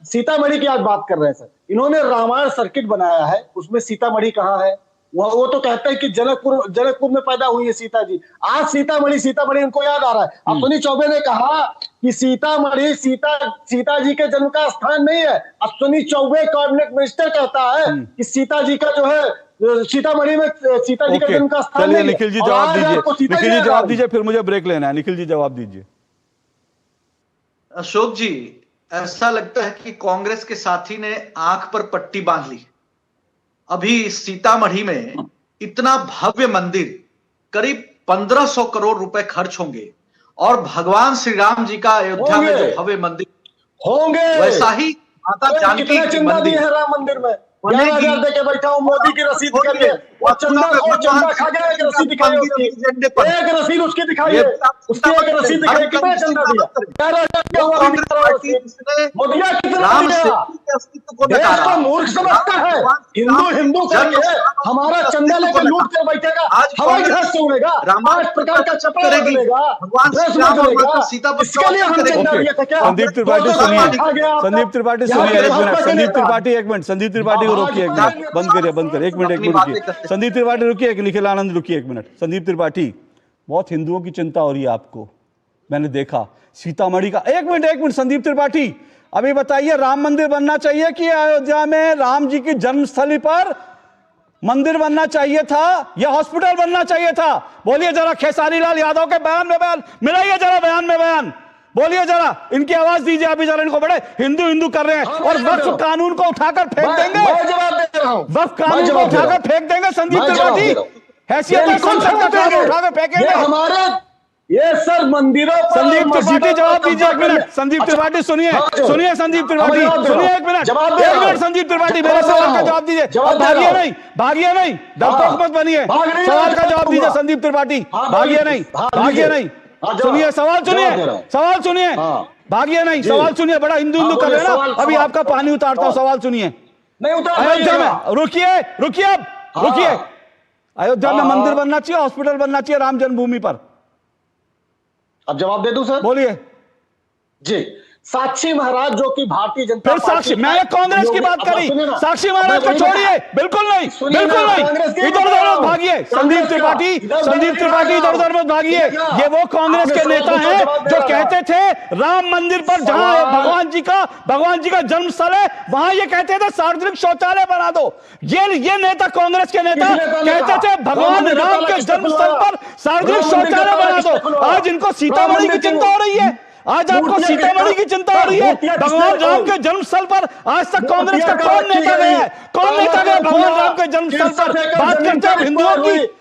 S10: सीतामढ़ी की आज बात कर रहे हैं सर। इन्होंने रामायण सर्किट बनाया है, उसमें सीतामढ़ी कहाँ है? वो तो कहते हैं कि जनकपुर में पैदा हुई है सीता जी। आज सीतामढ़ी उनको याद आ रहा है। अश्विनी चौबे ने कहा कि सीतामढ़ी सीता जी के जन्म का स्थान नहीं है। अश्विनी चौबे कैबिनेट मिनिस्टर कहता है कि सीता जी का जो है सीतामढ़ी में सीता जी का जन्म का स्थान
S1: चलिए
S10: नहीं है।
S1: निखिल जी
S10: और
S1: जवाब
S10: आज
S1: दीजिए,
S10: आपको सीता
S1: निखिल जी
S10: याद आ
S1: जवाब
S10: रही है।
S1: दीजिए, फिर मुझे ब्रेक लेना है। निखिल जी जवाब दीजिए।
S9: अशोक जी, ऐसा लगता है कि कांग्रेस के साथी ने आंख पर पट्टी बांध ली। अभी सीतामढ़ी में इतना भव्य मंदिर, करीब 1500 करोड़ रुपए खर्च होंगे, और भगवान श्री राम जी का अयोध्या में जो भव्य मंदिर
S10: होंगे,
S9: वैसा ही माता जानकी
S10: कितना
S9: की
S10: चंदा दिए
S9: मंदिर
S10: हैं राम मंदिर में?
S9: बनेगी।
S10: 11,000 देके बैठा हूं मोदी की रसीद के लिए। वो चंदा और चंदा खा गया, एक रसीद दिखाई उसकी, एक रसीद उसकी दिखाइए, उसकी एक रसीद दिखाइए, कितना चंदा दिया? 11,000 का हुआ मोदिया कितना दिया? देश को मूर्ख समझता है, हिंदू हिंदू करके हमारा चंदा लेकर लूट कर बैठेगा, हवाई जहाज से उड़ेगा, 5 प्रकार का चपड़ा बदलेगा, ड्रेस बदलेगा। इसके लिए हम चंदा दिए थे क्या?
S1: संदीप त्रिपाठी सुनिए, संदीप त्रिपाठी सुनिए, एक मिनट, संदीप त्रिपाठी एक मिनट, संदीप त्रिपाठी को रोकिए एक मिनट, बंद करिए, बंद करिए, एक मिनट रुकिए, संदीप त्रिपाठी रुकिए, निखिल आनंद रुकिए एक मिनट। संदीप त्रिपाठी, बहुत हिंदुओं की चिंता हो रही है आपको, मैंने देखा सीतामढ़ी का। एक मिनट संदीप त्रिपाठी, अभी बताइए, राम मंदिर बनना चाहिए कि अयोध्या में राम जी की जन्मस्थली पर मंदिर बनना चाहिए था या हॉस्पिटल बनना चाहिए था? बोलिए जरा, खेसारी लाल यादव के बयान में बयान मिलाइए जरा, बयान में बयान बोलिए जरा, इनकी आवाज दीजिए। अभी जरा इनको बड़े हिंदू हिंदू कर रहे हैं और वक्फ कानून को उठाकर फेंक देंगे, वक्फ कानून को उठाकर फेंक देंगे। संदीप त्रिपाठी, हैसियत है संसद का कानून उठाकर फेंकेंगे
S10: हमारे ये सर मंदिरों पर।
S1: संदीप त्रिपाठी जवाब दीजिए एक मिनट। संदीप त्रिपाठी सुनिए, सुनिए संदीप त्रिपाठी सुनिए, एक मिनट, एक मिनट संदीप त्रिपाठी, मेरे सवाल का जवाब दीजिए। भागिए नहीं, भागिए नहीं, डरपोक मत बनिए, सवाल का जवाब दीजिए संदीप त्रिपाठी, भागिए नहीं, भागिए नहीं, सुनिए सवाल, सुनिए सवाल, सुनिए, भागिए नहीं, सवाल सुनिए। बड़ा हिंदू हिंदू कर रहे हैं ना, अभी आपका पानी उतारता हूं, सवाल सुनिए। अयोध्या में, रुकिए रुकिए, अब रुकिए, अयोध्या में मंदिर बनना चाहिए, हॉस्पिटल बनना चाहिए राम जन्मभूमि पर?
S10: अब जवाब दे दूं सर?
S1: बोलिए
S10: जी। साक्षी महाराज जो कि भारतीय जनता
S1: फिर साक्षी, मैंने कांग्रेस की बात करी, साक्षी महाराज को छोड़िए, बिल्कुल नहीं, बिल्कुल नहीं, इधर उधर मत भागिए संदीप त्रिपाठी, संदीप त्रिपाठी इधर उधर मत भागिए। ये वो कांग्रेस के नेता हैं जो कहते थे राम मंदिर पर, जहां भगवान जी का जन्म स्थल है, वहां ये कहते थे सार्वजनिक शौचालय बना दो। ये नेता, कांग्रेस के नेता कहते थे भगवान राम के जन्म स्थल पर सार्वजनिक शौचालय बना दो। आज इनको सीतामढ़ी की चिंता हो रही है, आज आपको सीतामढ़ी की चिंता हो रही है। भगवान राम के जन्मस्थल पर आज तक कांग्रेस का कौन नेता गया है? कौन नेता गया भगवान राम के जन्मस्थल पर? बात करते हैं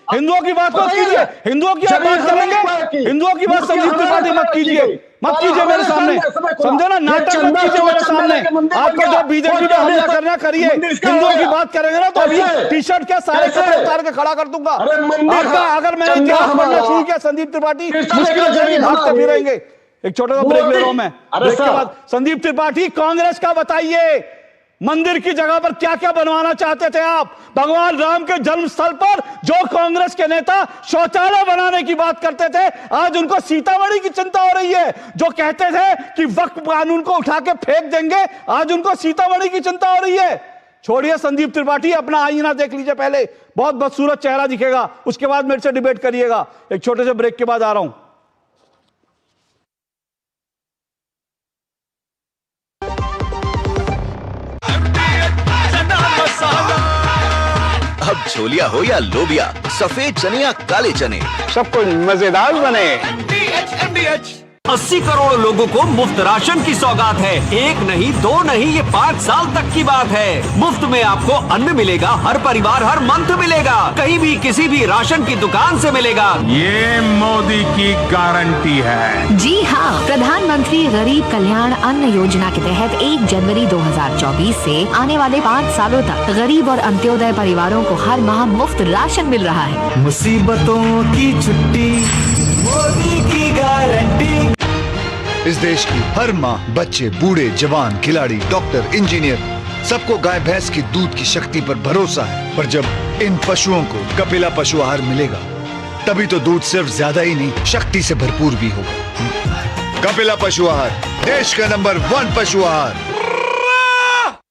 S1: हिंदुओं की बात मत कीजिए, हिंदुओं की आप बात करेंगे, हिंदुओं की बात संदीप त्रिपाठी मत कीजिए, मत कीजिए मेरे सामने, समझो ना, नाटक मत कीजिए मेरे सामने। आपको जो बीजेपी में हमला करना करिए, हिंदुओं की बात करेंगे ना तो अभी टी शर्ट क्या सारे कपड़े उतार के खड़ा कर दूंगा आपका। अगर मैंने इतिहास पढ़ना शुरू किया संदीप त्रिपाठी, मुश्किल से भागते फिरेंगे। एक छोटा सा ब्रेक ले रहा हूं मैं, ब्रेक के बाद संदीप त्रिपाठी, कांग्रेस का बताइए, मंदिर की जगह पर क्या क्या बनवाना चाहते थे आप? भगवान राम के जन्मस्थल पर जो कांग्रेस के नेता शौचालय बनाने की बात करते थे, आज उनको सीतामढ़ी की चिंता हो रही है। जो कहते थे कि वक्फ कानून को उठा के फेंक देंगे, आज उनको सीतामढ़ी की चिंता हो रही है। छोड़िए संदीप त्रिपाठी, अपना आईना देख लीजिए पहले, बहुत बदसूरत चेहरा दिखेगा, उसके बाद मेरे से डिबेट करिएगा। एक छोटे से ब्रेक के बाद आ रहा हूं।
S11: अब छोलिया हो या लोबिया, सफेद चने या काले चने,
S12: सब कुछ मजेदार बने।
S13: 80 करोड़ लोगों को मुफ्त राशन की सौगात है। 1 नहीं 2 नहीं, ये 5 साल तक की बात है। मुफ्त में आपको अन्न मिलेगा, हर परिवार हर मंथ मिलेगा, कहीं भी किसी भी राशन की दुकान से मिलेगा।
S2: ये मोदी की गारंटी है।
S14: जी हाँ, प्रधानमंत्री गरीब कल्याण अन्न योजना के तहत 1 जनवरी 2024 से आने वाले 5 सालों तक गरीब और अंत्योदय परिवारों को हर माह मुफ्त राशन मिल रहा है।
S15: मुसीबतों की छुट्टी, मोदी की गारंटी।
S16: इस देश की हर माँ, बच्चे, बूढ़े, जवान, खिलाड़ी, डॉक्टर, इंजीनियर, सबको गाय भैंस की दूध की शक्ति पर भरोसा है। पर जब इन पशुओं को कपिला पशु आहार मिलेगा, तभी तो दूध सिर्फ ज्यादा ही नहीं, शक्ति से भरपूर भी होगा। कपिला पशु आहार, देश का नंबर 1 पशु आहार।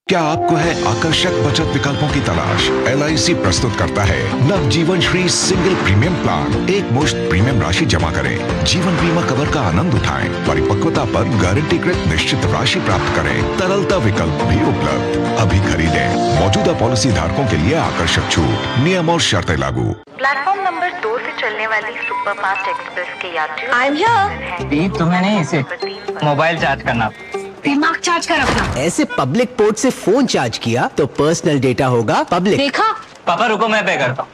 S17: क्या आपको है आकर्षक बचत विकल्पों की तलाश? LIC प्रस्तुत करता है नवजीवन श्री सिंगल प्रीमियम प्लान। एक मुश्त प्रीमियम राशि जमा करें, जीवन बीमा कवर का आनंद उठाएं, परिपक्वता पर गारंटीकृत निश्चित राशि प्राप्त करें, तरलता विकल्प भी उपलब्ध। अभी खरीदें, मौजूदा मौजूदा पॉलिसी धारकों के लिए आकर्षक छूट, नियम और शर्तें लागू।
S18: प्लेटफॉर्म नंबर 2 से चलने वाली सुपरफास्ट एक्सप्रेस के यात्रियों आई एम हियर।
S19: तुम्हें नहीं, इसे मोबाइल चार्ज करना,
S18: दिमाग चार्ज कर रखना।
S19: ऐसे पब्लिक पोर्ट से फोन चार्ज किया तो पर्सनल डेटा होगा पब्लिक।
S18: देखा?
S19: पापा रुको, मैं पे करता हूँ।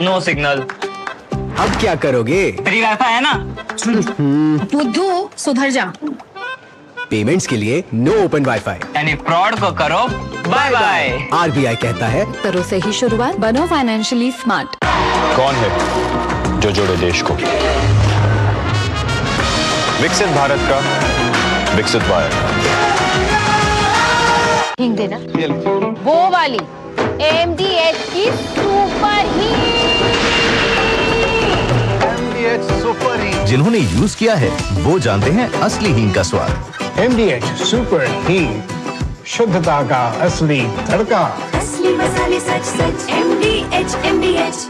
S19: No signal. अब क्या करोगे? फ्री वाईफाई है ना।
S18: बुद्धू सुधर जा।
S19: पेमेंट्स के लिए नो ओपन वाईफाई, यानी फ्रॉड को करो बाय बाय। आरबीआई कहता है
S14: करो से ही शुरुआत, बनो फाइनेंशियली स्मार्ट।
S12: कौन है जो जोड़े देश को? विकसित भारत का विकसित वायर।
S14: हिंग देना, वो वाली MDH की सुपर हीट।
S11: जिन्होंने यूज किया है वो जानते हैं असली हींग का स्वाद।
S12: MDH सुपर हींग, शुद्धता का असली तड़का।
S18: असली मसाले सच सच MDH।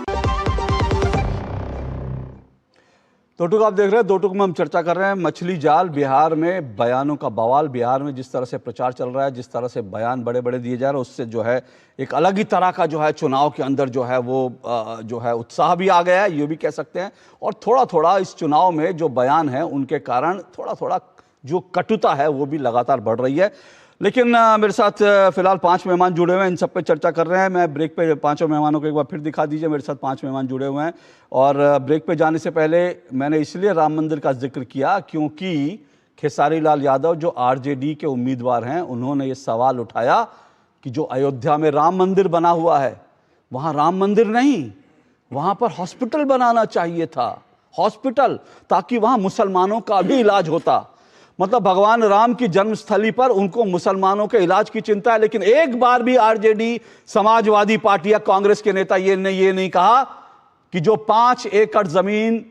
S1: दो टुक आप देख रहे हैं, दो टुक में हम चर्चा कर रहे हैं मछली जाल। बिहार में बयानों का बवाल, बिहार में जिस तरह से प्रचार चल रहा है, जिस तरह से बयान बड़े बड़े दिए जा रहे हैं, उससे जो है एक अलग ही तरह का जो है चुनाव के अंदर जो है वो जो है उत्साह भी आ गया है, ये भी कह सकते हैं। और थोड़ा थोड़ा इस चुनाव में जो बयान है उनके कारण थोड़ा थोड़ा जो कटुता है वो भी लगातार बढ़ रही है। लेकिन मेरे साथ फिलहाल 5 मेहमान जुड़े हुए हैं, इन सब पे चर्चा कर रहे हैं। मैं ब्रेक पे पांचों मेहमानों को एक बार फिर दिखा दीजिए। मेरे साथ 5 मेहमान जुड़े हुए हैं। और ब्रेक पे जाने से पहले मैंने इसलिए राम मंदिर का जिक्र किया क्योंकि खेसारी लाल यादव जो आरजेडी के उम्मीदवार हैं, उन्होंने ये सवाल उठाया कि जो अयोध्या में राम मंदिर बना हुआ है, वहाँ राम मंदिर नहीं, वहाँ पर हॉस्पिटल बनाना चाहिए था। हॉस्पिटल, ताकि वहाँ मुसलमानों का भी इलाज होता। मतलब भगवान राम की जन्मस्थली पर उनको मुसलमानों के इलाज की चिंता है। लेकिन एक बार भी आरजेडी, समाजवादी पार्टी या कांग्रेस के नेता ये नहीं कहा कि जो 5 एकड़ जमीन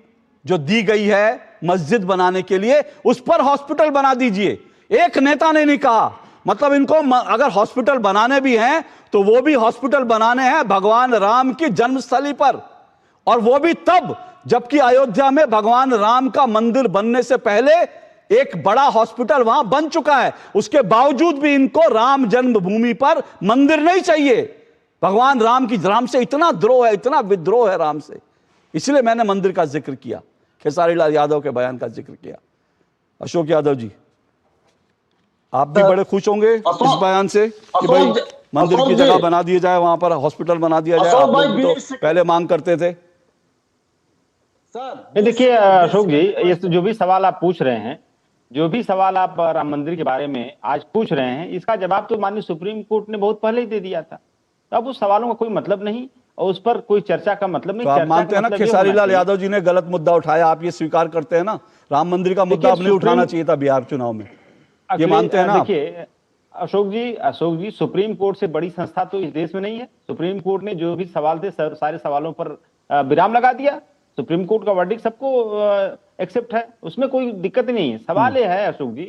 S1: जो दी गई है मस्जिद बनाने के लिए, उस पर हॉस्पिटल बना दीजिए। एक नेता ने नहीं कहा। मतलब इनको अगर हॉस्पिटल बनाने भी हैं तो वो भी हॉस्पिटल बनाने हैं भगवान राम की जन्मस्थली पर, और वो भी तब जबकि अयोध्या में भगवान राम का मंदिर बनने से पहले एक बड़ा हॉस्पिटल वहां बन चुका है। उसके बावजूद भी इनको राम जन्मभूमि पर मंदिर नहीं चाहिए। भगवान राम से इतना द्रोह है, इतना विद्रोह है राम से, इसलिए मैंने मंदिर का जिक्र किया, खेसारी लाल यादव के बयान का जिक्र किया। अशोक यादव जी, आप भी बड़े खुश होंगे इस बयान से कि भाई मंदिर की जगह बना दिया जाए, वहां पर हॉस्पिटल बना दिया जाए। आप लोग तो पहले मांग करते थे।
S20: देखिए अशोक जी, ये जो भी सवाल आप पूछ रहे हैं, जो भी सवाल आप राम मंदिर के बारे में आज पूछ रहे हैं, इसका जवाब तो माननीय सुप्रीम कोर्ट ने बहुत पहले ही दे दिया था। तो अब उस सवालों का कोई मतलब नहीं और उस पर कोई चर्चा का मतलब नहीं।
S1: तो आप मानते हैं ना खेसारी लाल यादव जी ने गलत मुद्दा उठाया, आप ये स्वीकार करते हैं ना? राम मंदिर का मुद्दा अब नहीं उठाना चाहिए था बिहार चुनाव में, ये मानते हैं ना?
S20: देखिए अशोक जी, सुप्रीम कोर्ट से बड़ी संस्था तो इस देश में नहीं है। सुप्रीम कोर्ट ने जो भी सवाल थे सारे सवालों पर विराम लगा दिया। सुप्रीम कोर्ट का वर्डिक्ट सबको एक्सेप्ट है, उसमें कोई दिक्कत नहीं है। सवाल ये है अशोक जी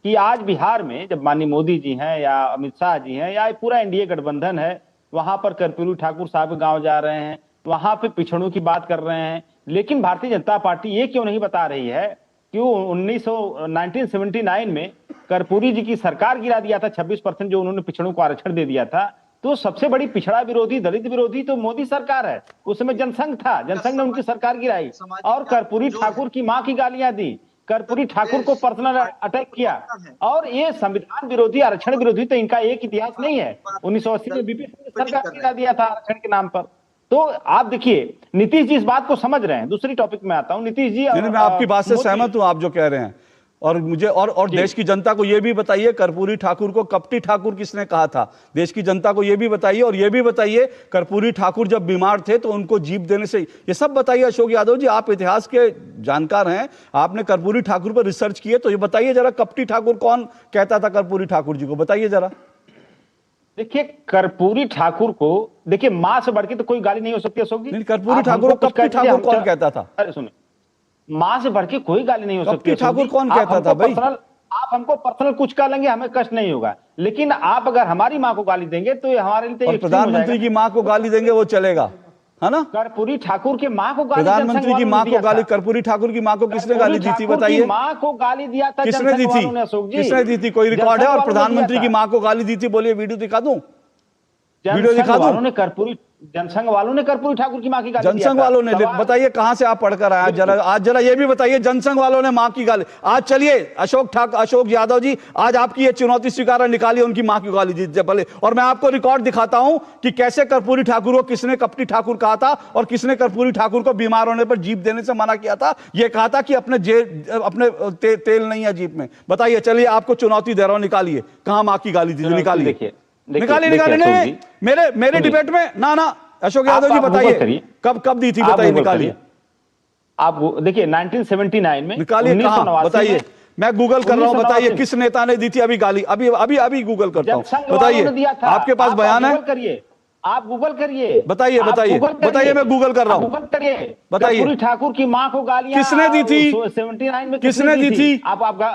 S20: कि आज बिहार में जब माननीय मोदी जी हैं या अमित शाह जी हैं या पूरा एनडीए गठबंधन है, वहां पर कर्पूरी ठाकुर साहब के गांव जा रहे हैं, वहां पे पिछड़ों की बात कर रहे हैं, लेकिन भारतीय जनता पार्टी ये क्यों नहीं बता रही है कि 1979 में कर्पूरी जी की सरकार गिरा दिया था 26% जो उन्होंने पिछड़ों को आरक्षण दे दिया था। तो सबसे बड़ी पिछड़ा विरोधी, दलित विरोधी तो मोदी सरकार है। उस समय जनसंघ था, जनसंघ ने उनकी सरकार गिराई और कर्पूरी ठाकुर की मां की गालियां दी, कर्पूरी ठाकुर को पर्सनल अटैक किया, और ये संविधान विरोधी, आरक्षण विरोधी तो इनका एक इतिहास नहीं है। 1980 में बीपी सिंह ने सरकार गिरा दिया था आरक्षण के नाम पर। तो आप देखिए नीतीश जी इस बात को समझ रहे हैं। दूसरी टॉपिक में आता हूं, नीतीश जी
S1: मैं आपकी बात से सहमत हूं, आप जो कह रहे हैं। और मुझे और देश की जनता को यह भी बताइए, कर्पूरी ठाकुर को कपटी ठाकुर किसने कहा था? देश की जनता को यह भी बताइए। और यह भी बताइए कर्पूरी ठाकुर जब बीमार थे तो उनको जीप देने से, ये सब बताइए। अशोक यादव जी, आप इतिहास के जानकार हैं, आपने कर्पूरी ठाकुर पर रिसर्च किए, तो ये बताइए जरा, कपटी ठाकुर कौन कहता था कर्पूरी ठाकुर जी को? बताइए जरा।
S20: देखिए कर्पूरी ठाकुर को, देखिए मां से बढ़ के तो कोई गाली नहीं हो सकती अशोक जी।
S1: कर्पूरी ठाकुर को कपटी ठाकुर कौन कहता था?
S20: अरे सुनिए, मां से बढ़ के कोई गाली नहीं हो सकती।
S1: ठाकुर कौन कहता था भाई?
S20: आप हमको पर्सनल कुछ कह लेंगे, हमें कष्ट नहीं होगा, लेकिन आप अगर हमारी मां को गाली देंगे तो ये हमारे लिए,
S1: और प्रधानमंत्री की मां को गाली देंगे वो चलेगा, है ना?
S20: कर्पूरी ठाकुर के मां को गाली,
S1: प्रधानमंत्री की मां को गाली, कर्पूरी ठाकुर की मां को किसने गाली दी थी बताइए?
S20: मां को गाली दिया था
S1: किसने दी थी? किसने दी थी? कोई रिकॉर्ड है? और प्रधानमंत्री की मां को गाली दी थी, बोलिए, वीडियो दिखा दूं? वीडियो दिखा दूं?
S20: जनसंघ वालों ने कर्पूरी ठाकुर की मां की गाली
S1: जनसंघ वालों ने, बताइए कहां से आप पढ़कर आए? आज जरा ये भी बताइए, जनसंघ वालों ने मां की गाली। आज चलिए अशोक यादव जी, आज आपकी ये चुनौती स्वीकार, निकालिए उनकी मां की गाली दी भले, और मैं आपको रिकॉर्ड दिखाता हूं कि कैसे कर्पूरी ठाकुर को किसने कपटी ठाकुर कहा था और किसने कर्पूरी ठाकुर को बीमार होने पर जीप देने से मना किया था। यह कहा था कि अपने तेल नहीं है जीप में। बताइए, चलिए आपको चुनौती दे रहा हूं, निकालिए कहां मां की गाली दी, निकालिए निकालिए। मेरे डिबेट में ना अशोक यादव जी बताइए कब दी थी, बताइए निकालिए।
S20: आप देखिए 1979 में
S1: निकालिए, कहां बताइए, मैं गूगल कर रहा हूं, बताइए किस नेता ने दी थी अभी गाली, अभी गूगल करता हूं, बताइए आपके पास बयान है,
S20: आप गूगल करिए,
S1: बताइए मैं गूगल कर रहा हूं, बताइए
S20: कर्पूरी ठाकुर की मां को गालियां
S1: किसने दी थी,
S20: 79 में
S1: किसने दी थी?
S20: आपका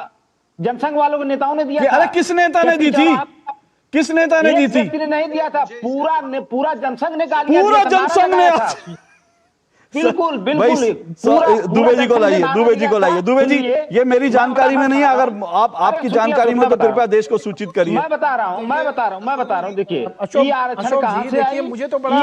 S20: जनसंघ वालों के नेताओं ने दिया।
S1: अरे किस नेता ने दी थी, किस नेता ने दी थी?
S20: नहीं दिया था, पूरा जनसंघ ने गालियां,
S1: पूरा जनसंघ ने।
S20: बिल्कुल
S1: दुबे जी को लाइए, दुबे जी ये मेरी जानकारी में नहीं है, अगर आपकी जानकारी में तो कृपया देश को सूचित करिए।
S20: मैं बता रहा हूँ देखिए देखिए, मुझे तो बड़ा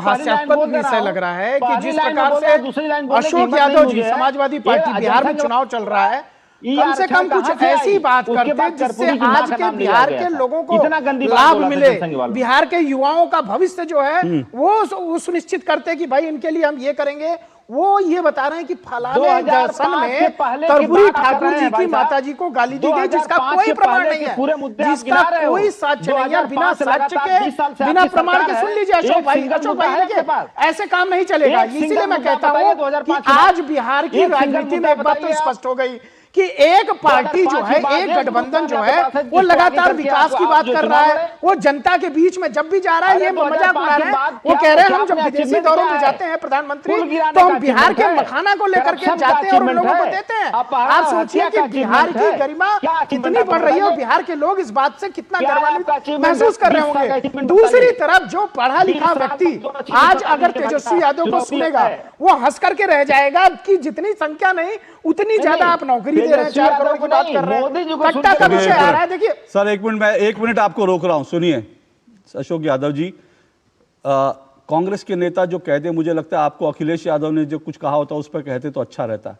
S21: हास्यास्पद विषय लग रहा है कि जिस प्रकार से दूसरी लाइन अशोक यादव जी, समाजवादी पार्टी बिहार में चुनाव चल रहा है, कम से कम कुछ ऐसी बात करते जिससे आज के बिहार के लोगों को लाभ मिले, बिहार के युवाओं का भविष्य जो है वो सुनिश्चित करते कि भाई इनके लिए हम ये करेंगे। वो ये बता रहे हैं कि फलाने दर्शन में कर्पूरी ठाकुर जी की माता जी को गाली दी गई, जिसका कोई प्रमाण नहीं है, जिसका कोई साक्ष्य नहीं है। बिना साक्ष्य के, बिना प्रमाण के, सुन लीजिए अशोक भाई देखिए, ऐसे काम नहीं चलेगा। इसीलिए मैं कहता हूँ कि आज बिहार की राजनीति में एक बात तो स्पष्ट हो गई कि एक पार्टी जो है, एक गठबंधन जो है, वो लगातार विकास की बात कर रहा है, वो जनता के बीच में जब भी जा रहा है ये मजाक उड़ा रहे हैं। वो कह रहे हैं हम जब विदेशी दौरों में जाते हैं प्रधानमंत्री, तो हम बिहार के मखाना को लेकर के जाते हैं और उन लोगों को देते हैं। आप सोचिए कि बिहार की गरिमा कितनी बढ़ रही है और बिहार के लोग इस बात से कितना गर्वान्वित महसूस कर रहे होंगे। दूसरी तरफ जो पढ़ा लिखा व्यक्ति आज अगर तेजस्वी यादव को सुनेगा, वो हंस करके रह जाएगा कि जितनी संख्या नहीं उतनी ज्यादा आप नौकरी दे रहे हैं, 4 करोड़ की बात कर रहे हैं, कट्टा का विषय आ रहा है। देखिए
S1: सर एक मिनट आपको रोक रहा हूं, सुनिए अशोक यादव जी, कांग्रेस के नेता जो कहते, मुझे लगता है आपको अखिलेश यादव ने जो कुछ कहा होता उस पर कहते तो अच्छा रहता।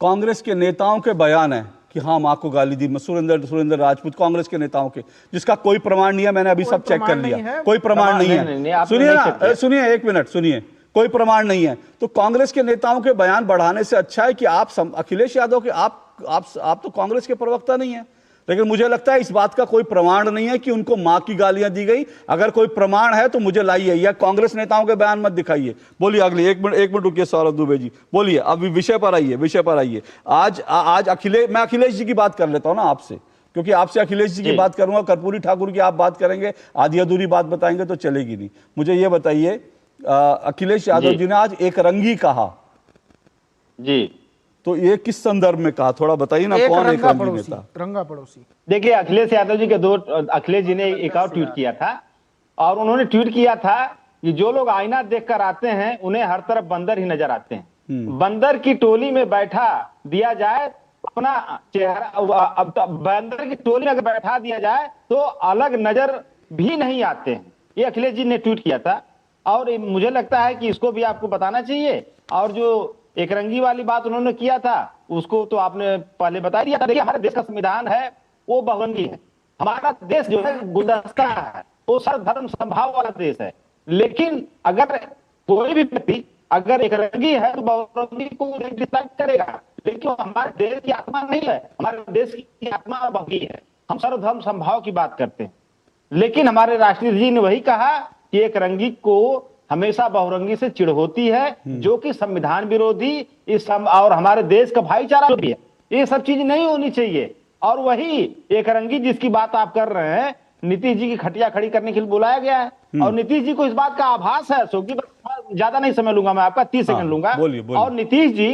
S1: कांग्रेस के नेताओं के बयान है कि हाँ मां को गाली दी, सुरेंद्र राजपूत, कांग्रेस के नेताओं के, जिसका कोई प्रमाण नहीं है, मैंने अभी सब चेक कर लिया, कोई प्रमाण नहीं है। सुनिए ना, सुनिए एक मिनट सुनिए, कोई प्रमाण नहीं है। तो कांग्रेस के नेताओं के बयान बढ़ाने से अच्छा है कि आप अखिलेश यादव के आप तो कांग्रेस के प्रवक्ता नहीं है, लेकिन मुझे लगता है इस बात का कोई प्रमाण नहीं है कि उनको मां की गालियां दी गई। अगर कोई प्रमाण है तो मुझे लाइए, या कांग्रेस नेताओं के बयान मत दिखाइए। बोलिए अगले, एक मिनट रुकिए सौरभ दुबे जी, बोलिए अभी विषय पर आइए। आज मैं अखिलेश जी की बात कर लेता हूं ना आपसे, क्योंकि आपसे अखिलेश जी की बात करूंगा, कर्पूरी ठाकुर की आप बात करेंगे, आधी अधूरी बात बताएंगे तो चलेगी नहीं। मुझे ये बताइए, अखिलेश यादव जी ने आज एक रंगी कहा
S20: जी,
S1: तो ये किस संदर्भ में कहा, थोड़ा बताइए ना, कौन एक रंगी नेता?
S21: रंगा पड़ोसी।
S20: देखिए अखिलेश यादव जी के अखिलेश जी ने एक और ट्वीट किया था, और उन्होंने ट्वीट किया था कि जो लोग आईना देखकर आते हैं उन्हें हर तरफ बंदर ही नजर आते हैं। बंदर की टोली में बैठा दिया जाए अपना चेहरा, अब तो बंदर की टोली में अगर बैठा दिया जाए तो अलग नजर भी नहीं आते हैं। ये अखिलेश जी ने ट्वीट किया था, और मुझे लगता है कि इसको भी आपको बताना चाहिए। और जो एक रंगी वाली बात उन्होंने किया था उसको तो आपने पहले बता दिया था। देखिए हमारे देश का संविधान है वो बहुरंगी है, हमारा देश जो है गुलदस्ता है, वो सर्वधर्म समभाव वाला देश है। लेकिन अगर कोई भी व्यक्ति अगर एक रंगी है तो बहुरंगी को डिसलाइक करेगा, लेकिन हमारे देश की आत्मा नहीं है, हमारे देश की आत्मा बहुरंगी है। हम सर्वधर्म समभाव की बात करते हैं, लेकिन हमारे राष्ट्रपति जी ने वही कहा कि एक रंगी को हमेशा बहुरंगी से चिढ़ होती है, जो कि संविधान विरोधी और हमारे देश का भाईचारा भी है। ये सब चीज नहीं होनी चाहिए। और वही एक रंगी जिसकी बात आप कर रहे हैं, नीतीश जी की खटिया खड़ी करने के लिए बुलाया गया है, और नीतीश जी को इस बात का आभास है। अशोक जी ज्यादा नहीं समय लूंगा मैं आपका, 30 सेकंड लूंगा। और नीतीश जी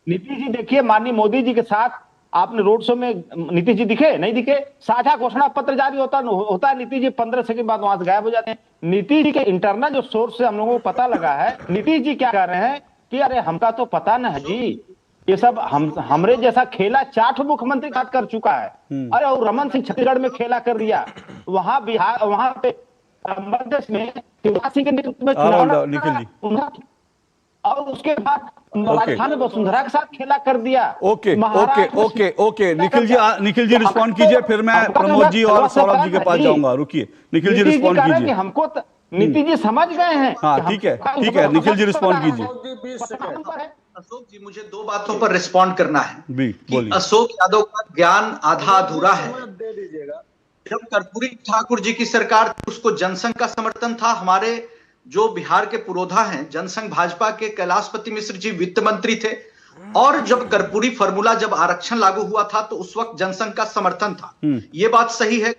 S20: देखिए, माननीय मोदी जी के साथ आपने रोड शो में नीतीश जी दिखे नहीं दिखे, साझा घोषणा पत्र जारी होता है, नीतीश जी 15 सेकंड बाद वहां से गायब हो जाते हैं। नीतीश जी के इंटरनल जो सोर्स से हम लोगों को पता लगा है, नीतीश जी क्या कह रहे हैं कि अरे हमका तो पता ना है जी, ये सब हमरे जैसा खेला 4 मुख्यमंत्री कर चुका है। अरे और रमन सिंह छत्तीसगढ़ में खेला कर दिया, वहां बिहार, वहां पे मध्यप्रदेश में शिवराज सिंह के नेतृत्व में चुनाव
S1: निखिल जी,
S20: और उसके बाद राजस्थान में वसुंधरा के साथ खेला कर दिया।
S1: ओके निखिल जी रिस्पॉन्ड कीजिए, फिर मैं प्रमोद जी और सौरभ जी के पास जाऊंगा। रुकिए निखिल जी रिस्पॉन्ड कीजिए।
S20: हमको नीतीश जी समझ गए हैं।
S1: हाँ ठीक है निखिल जी रिस्पॉन्ड कीजिए।
S9: अशोक जी मुझे दो बातों पर रिस्पॉन्ड करना है।
S1: बोलिए।
S9: अशोक यादव का ज्ञान आधा अधूरा है। जब कर्पूरी ठाकुर जी की सरकार थी उसको जनसंघ का समर्थन था। हमारे जो बिहार के पुरोधा हैं जनसंघ भाजपा के कैलाशपति मिश्र जी वित्त मंत्री थे, और जब कर्पूरी फॉर्मूला जब आरक्षण लागू हुआ था तो उस वक्त जनसंघ का समर्थन था। ये बात सही है।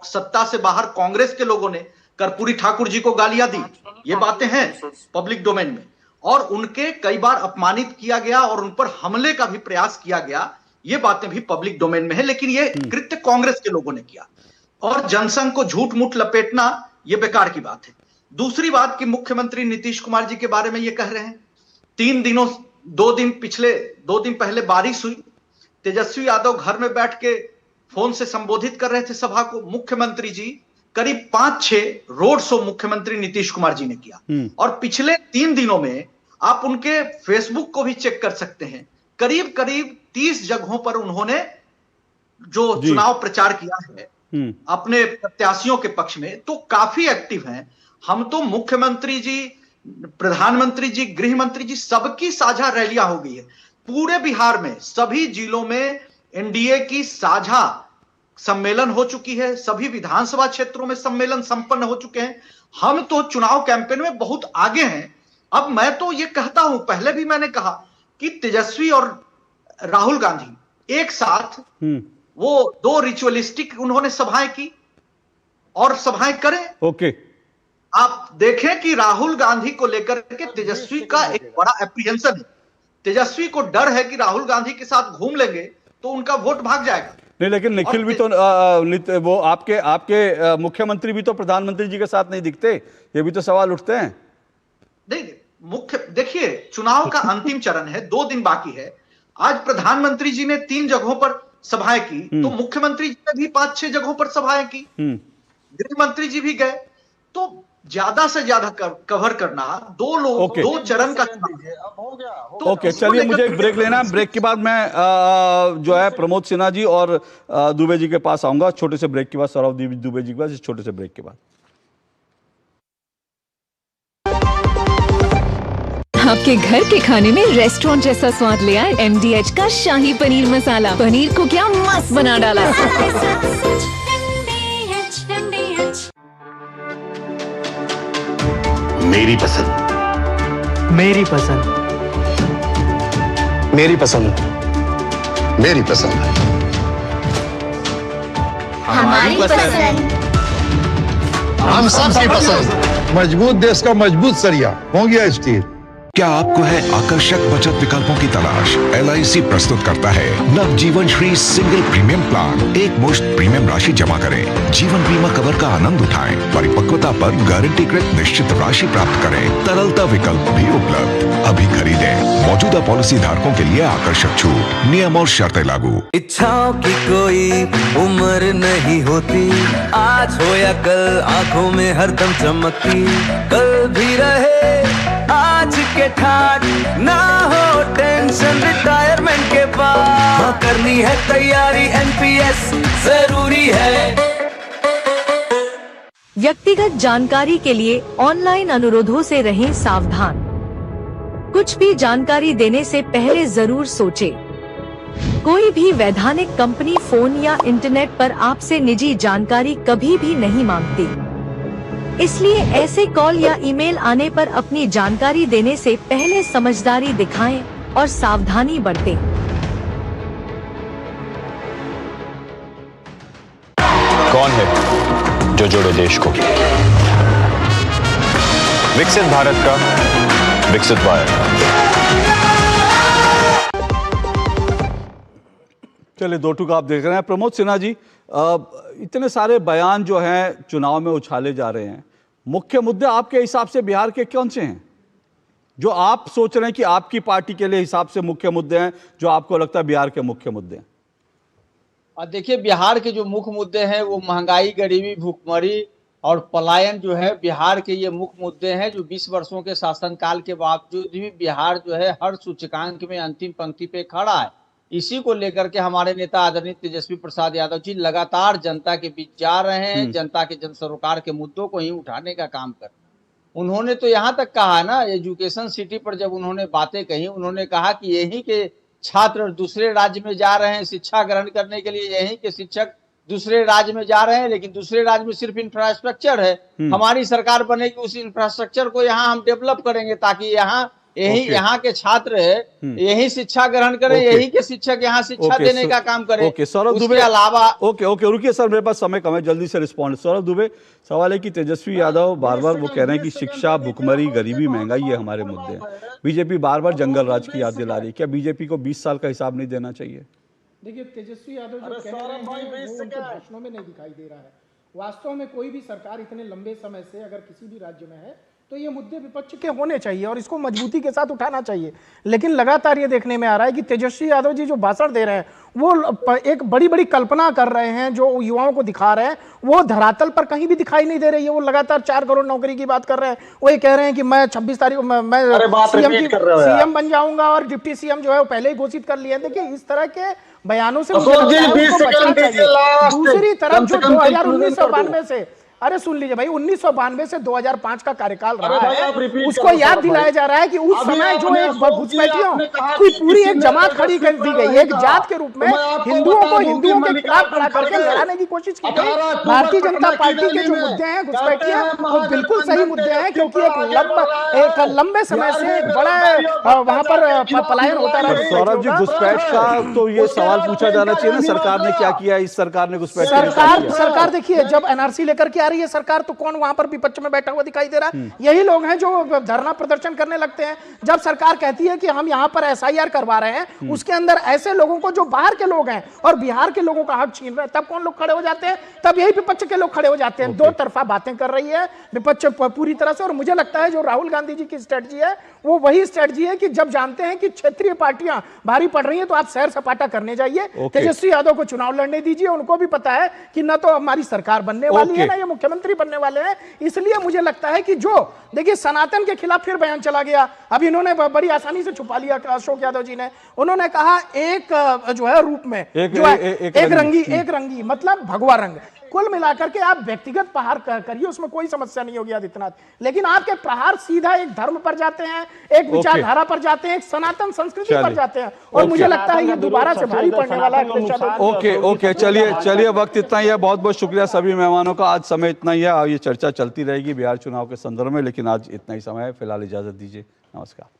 S9: सत्ता से बाहर कांग्रेस के लोगों ने कर्पूरी ठाकुर जी को गालियां दी, ये बातें हैं पब्लिक डोमेन में, और उनके कई बार अपमानित किया गया और उन पर हमले का भी प्रयास किया गया, ये बातें भी पब्लिक डोमेन में है। लेकिन ये कृत्य कांग्रेस के लोगों ने किया, और जनसंघ को झूठ मूठ लपेटना ये बेकार की बात है। दूसरी बात कि मुख्यमंत्री नीतीश कुमार जी के बारे में ये कह रहे हैं, 2 दिन पहले बारिश हुई, तेजस्वी यादव घर में बैठ के फोन से संबोधित कर रहे थे सभा को। मुख्यमंत्री जी करीब 5-6 रोड शो मुख्यमंत्री नीतीश कुमार जी ने किया, और पिछले 3 दिनों में आप उनके फेसबुक को भी चेक कर सकते हैं, करीब 30 जगहों पर उन्होंने जो चुनाव प्रचार किया है अपने प्रत्याशियों के पक्ष में, तो काफी एक्टिव हैं। हम तो मुख्यमंत्री जी, प्रधानमंत्री जी, गृह मंत्री जी, सबकी साझा रैलियां हो गई है पूरे बिहार में। सभी जिलों में एनडीए की साझा सम्मेलन हो चुकी है, सभी विधानसभा क्षेत्रों में सम्मेलन संपन्न हो चुके हैं। हम तो चुनाव कैंपेन में बहुत आगे हैं। अब मैं तो ये कहता हूं, पहले भी मैंने कहा कि तेजस्वी और राहुल गांधी एक साथ वो 2 रिचुअलिस्टिक उन्होंने सभाएं की, और सभाएं करें।
S1: ओके
S9: आप देखें कि राहुल गांधी को लेकर के तेजस्वी का एक बड़ा एप्रीहेंशन है। तेजस्वी को डर है कि राहुल गांधी के साथ घूम लेंगे तो उनका वोट भाग जाएगा।
S1: नहीं, लेकिन निखिल भी तो वो आपके मुख्यमंत्री भी तो प्रधानमंत्री जी के साथ नहीं दिखते, ये भी तो सवाल उठते हैं।
S9: नहीं, देखिए चुनाव का अंतिम चरण है, 2 दिन बाकी है। आज प्रधानमंत्री जी ने 3 जगहों पर सभाएं की, तो मुख्यमंत्री जी ने भी 5-6 जगहों पर सभाएं की, गृह मंत्री जी भी गए। तो ज्यादा से ज्यादा कवर करना 2 चरण का हो गया।
S1: ओके चलिए, मुझे एक ब्रेक लेना है। ब्रेक के बाद मैं जो है प्रमोद सिन्हा जी और दुबे जी के पास आऊंगा। छोटे से ब्रेक के बाद सौरभ दुबे जी के पास, इस छोटे से ब्रेक के बाद।
S3: आपके घर के खाने में रेस्टोरेंट जैसा स्वाद ले आए MDH का शाही पनीर मसाला। पनीर को क्या मस्त बना डाला।
S22: मेरी पसंद,
S19: मेरी पसंद,
S22: मेरी पसंद, मेरी पसंद,
S18: हमारी पसंद,
S22: हम सबकी पसंद।
S23: मजबूत देश का मजबूत सरिया हो गया स्टील।
S17: क्या आपको है आकर्षक बचत विकल्पों की तलाश? LIC प्रस्तुत करता है नव जीवन श्री सिंगल प्रीमियम प्लान। एक मुश्त प्रीमियम राशि जमा करें, जीवन बीमा कवर का आनंद उठाएं, परिपक्वता पर गारंटीकृत निश्चित राशि प्राप्त करें, तरलता विकल्प भी उपलब्ध। अभी खरीदें। मौजूदा पॉलिसी धारकों के लिए आकर्षक छूट, नियम और शर्तें लागू।
S15: इच्छाओं की कोई उम्र नहीं होती, आज हो या कल आंखों में हरदम चमकती, कल भी रहे आज के ठाट, ना हो टेंशन रिटायरमेंट के बाद, हाँ करनी है तैयारी NPS जरूरी है।
S14: व्यक्तिगत जानकारी के लिए ऑनलाइन अनुरोधों से रहें सावधान। कुछ भी जानकारी देने से पहले जरूर सोचें। कोई भी वैधानिक कंपनी फोन या इंटरनेट पर आपसे निजी जानकारी कभी भी नहीं मांगती, इसलिए ऐसे कॉल या ईमेल आने पर अपनी जानकारी देने से पहले समझदारी दिखाएं और सावधानी बरतें।
S24: कौन है जो जोड़े देश को? विकसित भारत का विकसित भारत।
S1: चलिए, 2 टूक आप देख रहे हैं। प्रमोद सिन्हा जी, इतने सारे बयान जो हैं चुनाव में उछाले जा रहे हैं, मुख्य मुद्दे आपके हिसाब से बिहार के कौन से हैं जो आप सोच रहे हैं कि आपकी पार्टी के लिए हिसाब से मुख्य मुद्दे हैं, जो आपको लगता है बिहार के मुख्य मुद्दे हैं?
S8: देखिए, बिहार के जो मुख्य मुद्दे हैं वो महंगाई, गरीबी, भूखमरी और पलायन जो है बिहार के ये मुख्य मुद्दे हैं जो 20 वर्षों के शासनकाल के बावजूद भी बिहार जो है हर सूचकांक में अंतिम पंक्ति पे खड़ा है। इसी को लेकर के हमारे नेता आदरणीय तेजस्वी प्रसाद यादव जी लगातार जनता के बीच जा रहे हैं, जनता के जन सरोकार के मुद्दों को ही उठाने का काम कर रहे हैं। उन्होंने तो यहाँ तक कहा है ना, एजुकेशन सिटी पर जब उन्होंने बातें कही, उन्होंने कहा कि यहीं के छात्र दूसरे राज्य में जा रहे हैं शिक्षा ग्रहण करने के लिए, यहीं के शिक्षक दूसरे राज्य में जा रहे हैं, लेकिन दूसरे राज्य में सिर्फ इंफ्रास्ट्रक्चर है। हमारी सरकार बनेगी, उस इंफ्रास्ट्रक्चर को यहाँ हम डेवलप करेंगे ताकि यहाँ यहाँ के छात्र यही शिक्षा ग्रहण करें, यही के शिक्षक यहाँ शिक्षा देने का काम करें।
S1: सौरभ दुबे
S8: अलावा
S1: रुकिए सर, मेरे पास समय कम है, जल्दी से रिस्पॉन्ड। सौरभ दुबे, सवाल है कि तेजस्वी यादव बार बार वो कह रहे हैं कि शिक्षा, भुखमरी, गरीबी, महंगाई ये हमारे मुद्दे हैं। बीजेपी बार बार जंगल राज की याद दिला रही है। क्या बीजेपी को 20 साल का हिसाब नहीं देना चाहिए?
S21: देखिए, तेजस्वी यादव जो कह रहे हैं वो उनके भाषणों में नहीं दिखाई दे रहा है। वास्तव में कोई भी सरकार इतने लंबे समय से अगर किसी भी राज्य में है तो ये मुद्दे विपक्ष के होने चाहिए और इसको मजबूती के साथ उठाना चाहिए। लेकिन लगातार ये देखने में आ रहा है कि तेजस्वी यादव जी जो भाषण दे रहे हैं वो एक बड़ी बड़ी कल्पना कर रहे हैं, जो युवाओं को दिखा रहे हैं वो धरातल पर कहीं भी दिखाई नहीं दे रही है। वो लगातार 4 करोड़ नौकरी की बात कर रहे हैं। वो ये कह रहे हैं कि मैं 26 तारीख को मैं सीएम बन जाऊंगा और डिप्टी सीएम जो है वो पहले ही घोषित कर लिए। देखिए, इस तरह के बयानों से दूसरी तरफ जो 1992 से, अरे सुन लीजिए भाई, 1992 से 2005 का कार्यकाल रहा है, उसको याद दिलाया जा रहा है कि उस समय जो एक घुसपैठियों की पूरी एक जमात खड़ी कर दी गई, एक जात के रूप में हिंदुओं को हिंदुओं के खिलाफ खड़ा करके लड़ाने की कोशिश की गई। भारतीय जनता पार्टी के जो मुद्दे हैं घुसपैठियां, वो बिल्कुल सही मुद्दे हैं, क्योंकि एक लंबे समय से एक बड़ा वहां पर पलायन होता रहा।
S1: सौरभ जी, घुसपैठ का तो ये सवाल पूछा जाना चाहिए ना, सरकार ने क्या किया? इस सरकार ने घुसपैठ
S21: सरकार देखिए, जब एनआरसी लेकर के रही है सरकार तो कौन वहां पर विपक्ष में बैठा हुआ दिखाई दे रहा है? यही लोग हैं जो धरना प्रदर्शन करने लगते हैं। जब सरकार कहती है कि हम यहां पर एसआईआर करवा रहे हैं, उसके अंदर ऐसे लोगों को जो बाहर के लोग हैं और बिहार के लोगों का हक छीन रहे हैं, तब कौन लोग खड़े हो जाते हैं? तब यही विपक्ष के लोग खड़े हो जाते हैं। दो तरफा बातें कर रही है विपक्ष पूरी तरह से। और मुझे लगता है जो राहुल गांधी जी की स्ट्रेटजी है वो वही स्ट्रेटजी है कि जब जानते हैं कि क्षेत्रीय पार्टियां भारी पड़ रही हैं तो आप सैर सपाटा करने जाइए। तेजस्वी यादव को चुनाव लड़ने दीजिए, उनको भी पता है कि न तो हमारी सरकार बनने वाली है ना ये मुख्यमंत्री बनने वाले हैं। इसलिए मुझे लगता है कि जो देखिए सनातन के खिलाफ फिर बयान चला गया, अब इन्होंने बड़ी आसानी से छुपा लिया अशोक यादव जी ने। उन्होंने कहा एक जो है रूप में एक रंगी मतलब भगवा रंग। कुल मिलाकर के आप व्यक्तिगत प्रहार करिए, उसमें कोई समस्या नहीं होगी आदित्यनाथ, लेकिन आपके प्रहार सीधा एक धर्म पर जाते हैं, एक विचारधारा पर जाते हैं, एक सनातन संस्कृति पर जाते हैं। और मुझे लगता है ये दोबारा से भारी पड़ने वाला है।
S1: ओके, चलिए वक्त इतना ही है। बहुत बहुत शुक्रिया सभी मेहमानों का। आज समय इतना ही है और ये चर्चा चलती रहेगी बिहार चुनाव के संदर्भ में, लेकिन आज इतना ही समय है। फिलहाल इजाजत दीजिए, नमस्कार।